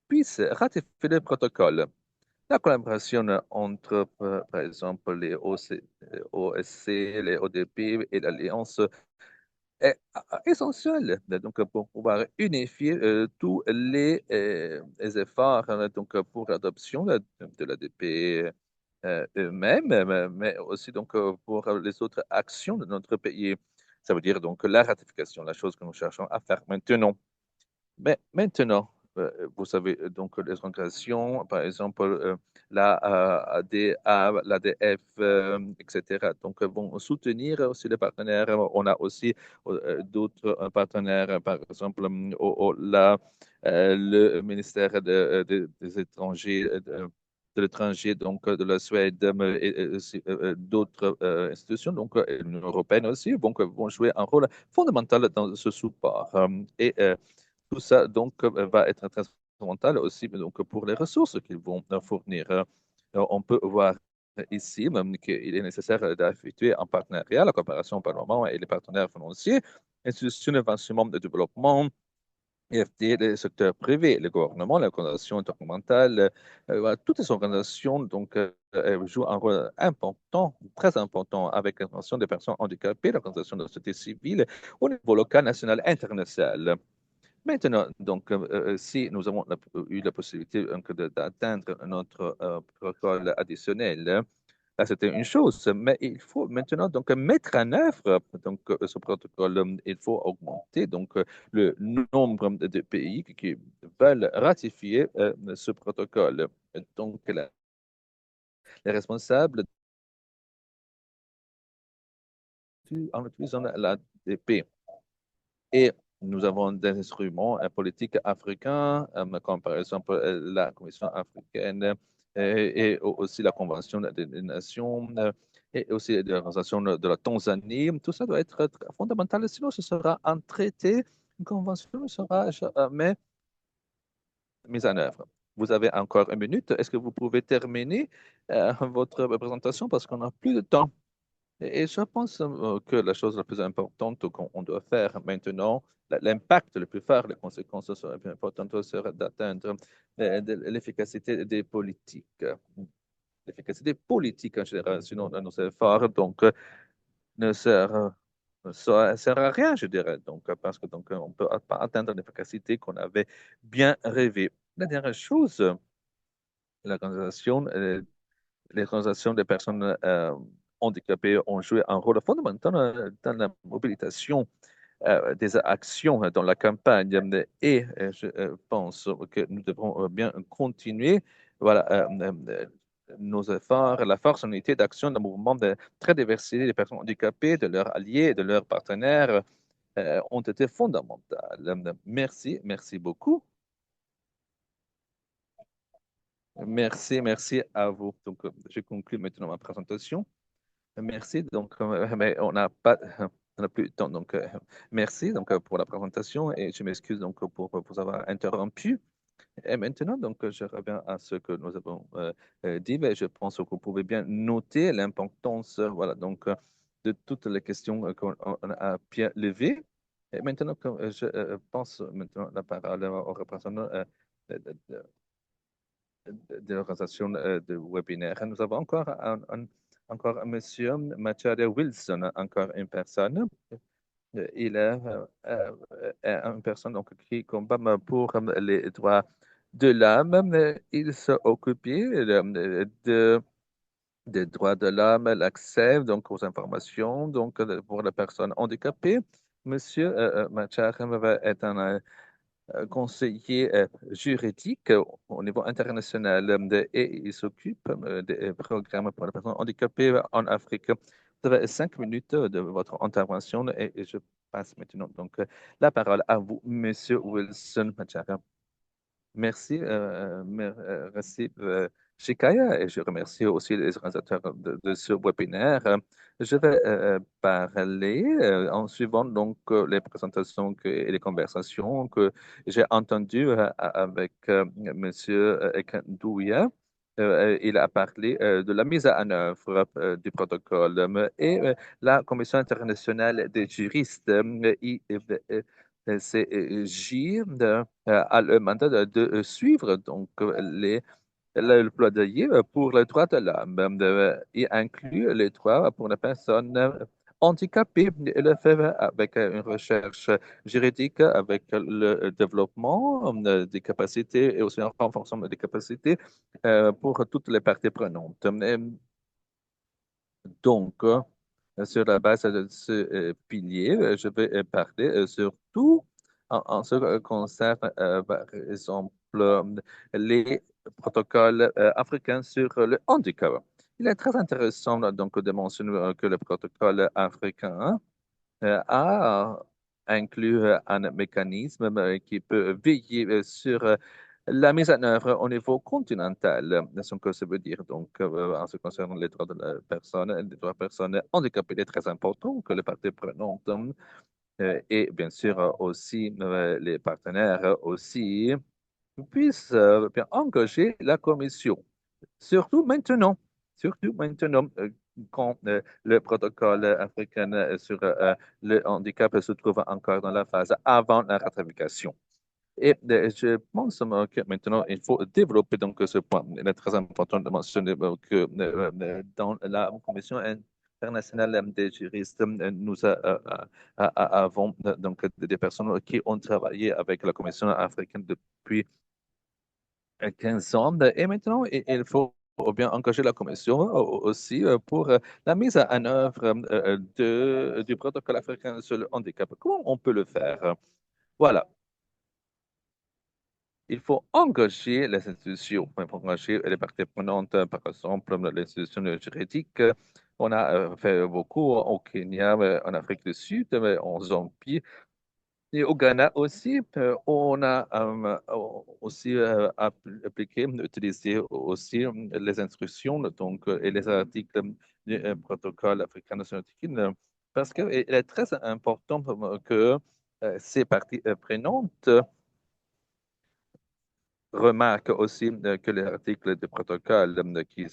puissent ratifier le protocole. La collaboration entre, par exemple, les OSC, les ODP et l'Alliance est essentielle donc, pour pouvoir unifier tous les efforts donc, pour l'adoption de l'ADP eux-mêmes, mais aussi donc, pour les autres actions de notre pays. Ça veut dire donc la ratification, la chose que nous cherchons à faire maintenant. Mais maintenant, vous savez, donc les organisations, par exemple, la ADA, l'ADF, etc., donc vont soutenir aussi les partenaires. On a aussi d'autres partenaires, par exemple, le ministère des étrangers, de l'étranger, donc de la Suède et aussi d'autres institutions, donc l'Union européenne aussi, donc, vont jouer un rôle fondamental dans ce support. Et tout ça, donc, va être très fondamental aussi donc, pour les ressources qu'ils vont fournir. On peut voir ici même qu'il est nécessaire d'effectuer en partenariat la coopération Parlement et les partenaires financiers, institutions d'investissement de développement, IFT, les secteurs privés, le gouvernement, les organisations intergouvernementales, toutes ces organisations donc, jouent un rôle important, très important avec l'intention des personnes handicapées, l'organisation de la société civile au niveau local, national, international. Maintenant, donc, si nous avons eu la possibilité d'atteindre notre protocole additionnel, là, c'était une chose, mais il faut maintenant donc mettre en œuvre donc, ce protocole. Il faut augmenter donc le nombre de pays qui veulent ratifier ce protocole. Donc, les responsables en utilisant l'ADP et nous avons des instruments politiques africains, comme par exemple la Commission africaine et aussi la Convention des Nations et aussi l'organisation de la Tanzanie. Tout ça doit être fondamental, sinon ce sera un traité, une convention ne sera jamais mise en œuvre. Vous avez encore 1 minute. Est-ce que vous pouvez terminer votre présentation parce qu'on n'a plus de temps? Et je pense que la chose la plus importante qu'on doit faire maintenant, l'impact le plus fort, les conséquences les plus importantes sera d'atteindre l'efficacité des politiques. L'efficacité politique en général, sinon nos efforts donc, ne sert à rien, je dirais. Donc, parce que donc, on ne peut pas atteindre l'efficacité qu'on avait bien rêvé. La dernière chose, l'organisation, les organisations des personnes handicapées ont joué un rôle fondamental dans la mobilisation des actions dans la campagne et je pense que nous devrons bien continuer voilà, nos efforts, la force et l'unité d'action d'un mouvement de très diversité des personnes handicapées, de leurs alliés, de leurs partenaires ont été fondamentales. Merci, merci beaucoup. Merci à vous. Donc, je conclue maintenant ma présentation. Merci. Donc, mais on n'a pas, on n'a plus de temps. Donc, merci donc pour la présentation et je m'excuse donc pour vous avoir interrompu. Et maintenant, donc, je reviens à ce que nous avons dit. Mais je pense que vous pouvez bien noter l'importance, voilà, donc, de toutes les questions qu'on a bien levées. Et maintenant, je pense maintenant la parole au représentant de, de, de l'organisation de webinaire. Nous avons encore un monsieur, Macharia Wilson, encore une personne. Il est une personne donc, qui combat pour les droits de l'homme. Il s'occupe des droits de l'homme, l'accès donc, aux informations donc, pour les personnes handicapées. Monsieur Macharia est un conseiller juridique au niveau international et il s'occupe des programmes pour les personnes handicapées en Afrique. Vous avez 5 minutes de votre intervention et je passe maintenant donc la parole à vous, Monsieur Wilson Machara. Merci, merci Shikaya, et je remercie aussi les organisateurs de ce webinaire. Je vais parler en suivant donc les présentations et les conversations que j'ai entendues avec Monsieur Ekandouya. Il a parlé de la mise en œuvre du protocole et la Commission internationale des juristes CJ a le mandat de suivre donc le plaidoyer pour les droits de l'homme et inclut les droits pour les personnes handicapées et le fait avec une recherche juridique, avec le développement des capacités et aussi un renforcement des capacités pour toutes les parties prenantes. Donc, sur la base de ce pilier, je vais parler surtout en ce qui concerne, par exemple, les protocoles africains sur le handicap. Il est très intéressant donc, de mentionner que le protocole africain a inclus un mécanisme qui peut veiller sur la mise en œuvre au niveau continental. C'est ce que ça veut dire. Donc, en ce qui concerne les droits de la personne, les droits des personnes handicapées, il est très important que les parties prenantes et bien sûr aussi les partenaires aussi puissent bien engager la Commission. Surtout maintenant, quand le protocole africain sur le handicap se trouve encore dans la phase avant la ratification. Et je pense que maintenant, il faut développer donc ce point. Il est très important de mentionner que dans la Commission internationale des juristes, nous avons donc des personnes qui ont travaillé avec la Commission africaine depuis 15 ans. Et maintenant, il faut bien engager la Commission aussi pour la mise en œuvre du protocole africain sur le handicap. Comment on peut le faire? Voilà. Il faut engager les institutions, il faut engager les parties prenantes, par exemple l'institution juridique. On a fait beaucoup au Kenya, en Afrique du Sud, en Zambie. Et au Ghana aussi, on a aussi appliqué, utilisé aussi les instructions donc, et les articles du protocole africain national parce qu'il est très important que ces parties prenantes remarque aussi que les articles du protocole qui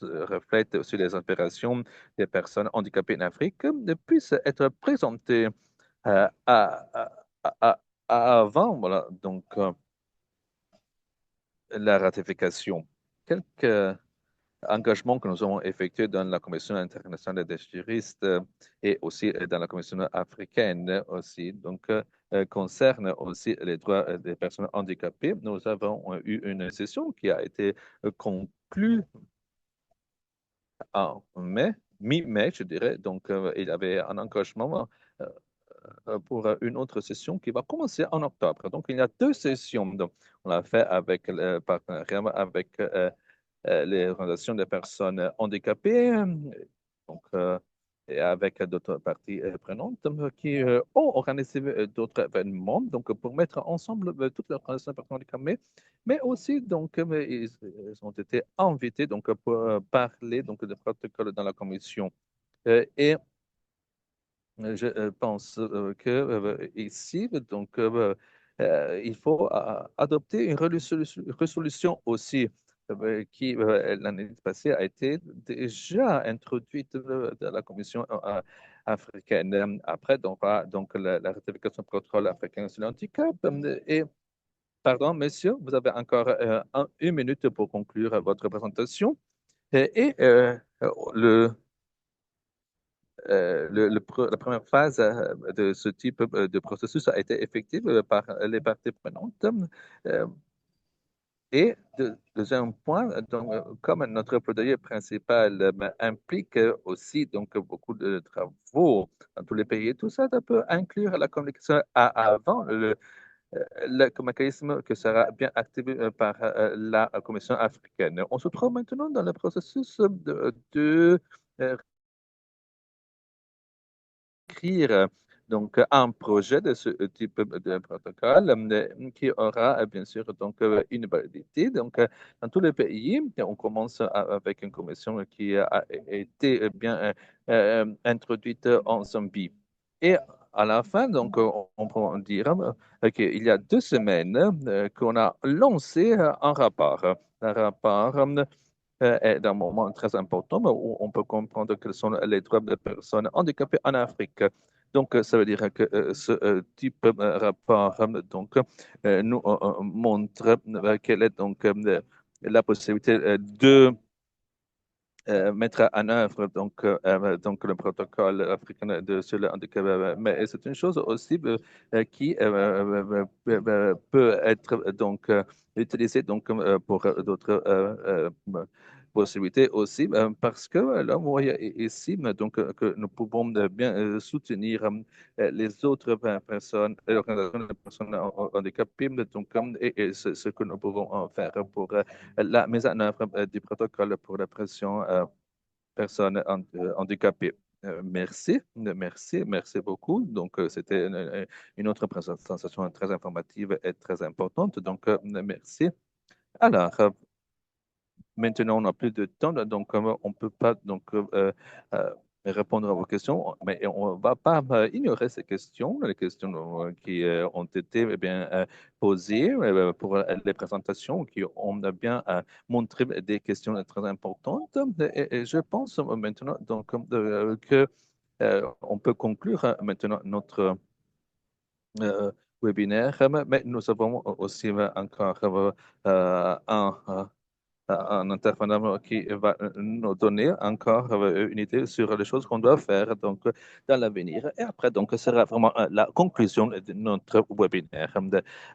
reflètent sur les opérations des personnes handicapées en Afrique puissent être présentés avant voilà, donc, la ratification. Quelques engagements que nous avons effectués dans la Commission internationale des juristes et aussi dans la Commission africaine aussi, donc concerne aussi les droits des personnes handicapées. Nous avons eu une session qui a été conclue en mai, mi-mai, je dirais. Donc, il y avait un engagement pour une autre session qui va commencer en octobre. Donc, il y a deux sessions. Donc, on l'a fait avec le partenariat avec les organisations des personnes handicapées, donc, et avec d'autres parties prenantes qui ont organisé d'autres événements donc, pour mettre ensemble toutes les organisations des personnes handicapées, mais aussi donc, ils ont été invités donc, pour parler donc, des protocoles dans la commission. Et je pense que ici, donc, il faut adopter une résolution aussi qui, l'année passée, a été déjà introduite dans la Commission africaine. Après, donc, donc la ratification du protocole africain sur le handicap. Et, pardon, monsieur, vous avez encore une minute pour conclure votre présentation. Et le la première phase de ce type de processus a été effective par les parties prenantes. Euh, et deuxième point, donc, comme notre plaidoyer principal implique aussi donc, beaucoup de travaux dans tous les pays, et tout ça, ça peut inclure la communication avant le mécanisme qui sera bien activé par la Commission africaine. On se trouve maintenant dans le processus de écrire donc un projet de ce type de protocole qui aura bien sûr donc une validité. Donc dans tous les pays, on commence avec une commission qui a été bien introduite en Zambie. Et à la fin, donc, on peut dire qu'il y a 2 semaines qu'on a lancé un rapport. Un rapport est un moment très important où on peut comprendre quels sont les droits des personnes handicapées en Afrique. Donc, ça veut dire que ce type de rapport donc, nous montre quelle est donc la possibilité de mettre en œuvre donc le protocole africain sur le handicap. Mais c'est une chose aussi qui peut être donc utilisée donc, pour d'autres possibilités aussi, parce que là, vous voyez ici donc, que nous pouvons bien soutenir les autres personnes, les organisations de personnes handicapées, donc, et ce que nous pouvons faire pour la mise en œuvre du protocole pour la pression personnes handicapées. Merci beaucoup. Donc, c'était une autre présentation très informative et très importante. Donc, merci. Alors, maintenant, on n'a plus de temps, donc on ne peut pas donc, répondre à vos questions, mais on ne va pas ignorer ces questions, les questions qui ont été bien posées pour les présentations, qui ont bien montré des questions très importantes. Et je pense maintenant donc, que on peut conclure maintenant notre webinaire, mais nous avons aussi encore un intervenant qui va nous donner encore une idée sur les choses qu'on doit faire donc, dans l'avenir. Et après, donc, ce sera vraiment la conclusion de notre webinaire.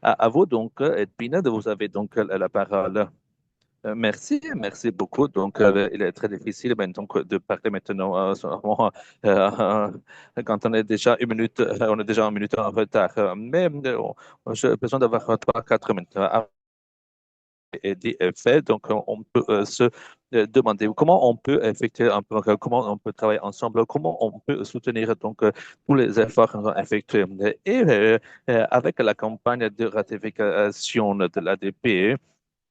À vous, donc, Edwina, vous avez donc la parole. Merci beaucoup. Donc, il est très difficile donc, de parler maintenant quand on est déjà on est déjà 1 minute en retard. Mais j'ai besoin d'avoir 3-4 minutes est dit et fait. Donc, on peut se demander comment on peut effectuer comment on peut travailler ensemble, comment on peut soutenir donc tous les efforts qu'on a effectués. Et avec la campagne de ratification de l'ADP,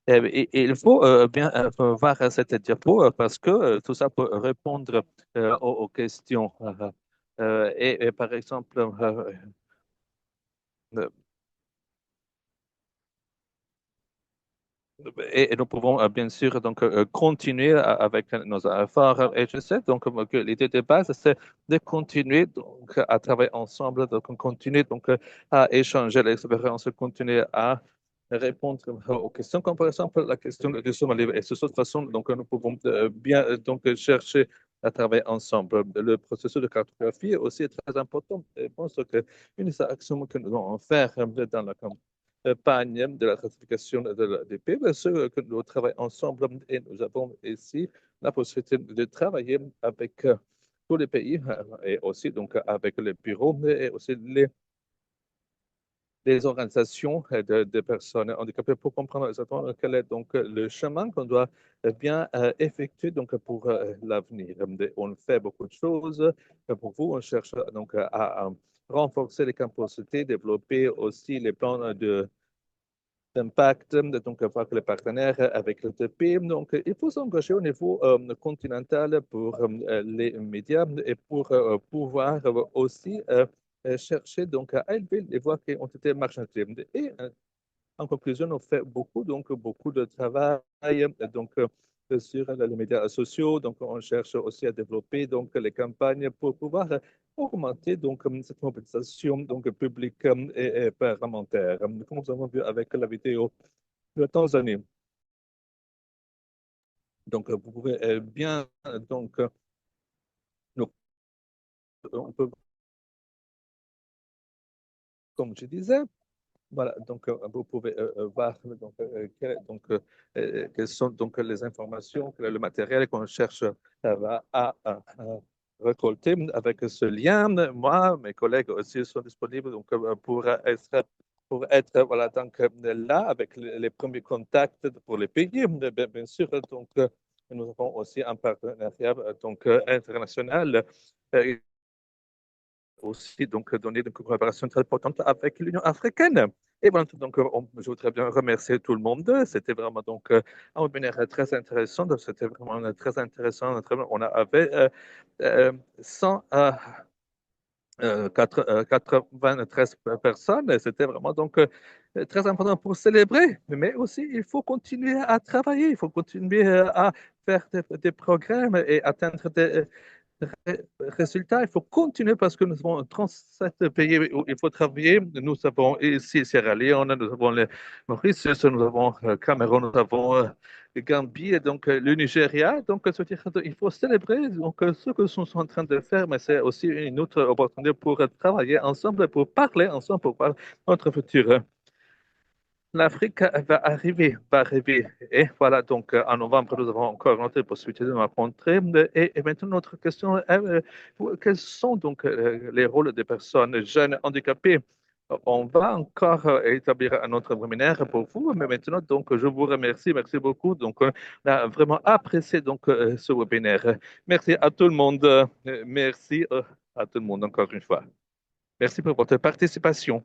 il faut bien voir cette diapo parce que tout ça peut répondre aux questions. Et par exemple, Et nous pouvons bien sûr donc continuer avec nos efforts. Et je sais donc que l'idée de base, c'est de continuer donc à travailler ensemble, donc continuer donc à échanger l'expérience, continuer à répondre aux questions, comme par exemple la question du Somalie. Et de cette façon, donc nous pouvons bien donc chercher à travailler ensemble. Le processus de cartographie est aussi très important. Je pense qu'une des actions que nous allons faire dans la campagne de la ratification de l'ADP, c'est que nous travaillons ensemble et nous avons ici la possibilité de travailler avec tous les pays et aussi donc avec les bureaux et aussi les organisations de personnes handicapées pour comprendre exactement quel est donc le chemin qu'on doit bien effectuer donc pour l'avenir. On fait beaucoup de choses pour vous. On cherche donc à renforcer les capacités, développer aussi les plans d'impact, donc avec les partenaires, avec le TP. Donc, il faut s'engager au niveau continental pour les médias et pour pouvoir aussi chercher donc à élever les voix qui ont été marginalisées. Et en conclusion, on fait beaucoup de travail sur les médias sociaux. Donc, on cherche aussi à développer donc, les campagnes pour pouvoir augmenter cette mobilisation publique et parlementaire. Comme nous avons vu avec la vidéo de la Tanzanie. Donc, vous pouvez bien, on peut, comme je disais, voilà, donc vous pouvez voir quelles sont donc les informations, quel est le matériel qu'on cherche à récolter avec ce lien. Moi, mes collègues aussi sont disponibles donc, pour être voilà, donc, là avec les premiers contacts pour les pays. Bien sûr, donc, nous avons aussi un partenariat donc, international. Aussi donc donner une collaboration très importante avec l'Union africaine. Et voilà, donc je voudrais bien remercier tout le monde. C'était vraiment donc un webinaire très intéressant. C'était vraiment très intéressant. On avait 193 personnes. Et c'était vraiment donc très important pour célébrer. Mais aussi, il faut continuer à travailler. Il faut continuer à faire des progrès et atteindre des résultat, il faut continuer parce que nous avons 37 pays où il faut travailler. Nous avons ici Sierra Leone, nous avons le Mauritius, nous avons Cameroun, nous avons Gambie et donc le Nigeria. Donc, il faut célébrer donc, ce que nous sommes en train de faire, mais c'est aussi une autre opportunité pour travailler ensemble, pour parler ensemble, pour parler de notre futur. L'Afrique va arriver. Et voilà, donc en novembre, nous avons encore une autre possibilité de nous rencontrer. Et maintenant, notre question est quels sont donc les rôles des personnes jeunes handicapées? On va encore établir un autre webinaire pour vous, mais maintenant, donc, je vous remercie. Merci beaucoup. Donc, on a vraiment apprécié donc, ce webinaire. Merci à tout le monde. Merci à tout le monde encore une fois. Merci pour votre participation.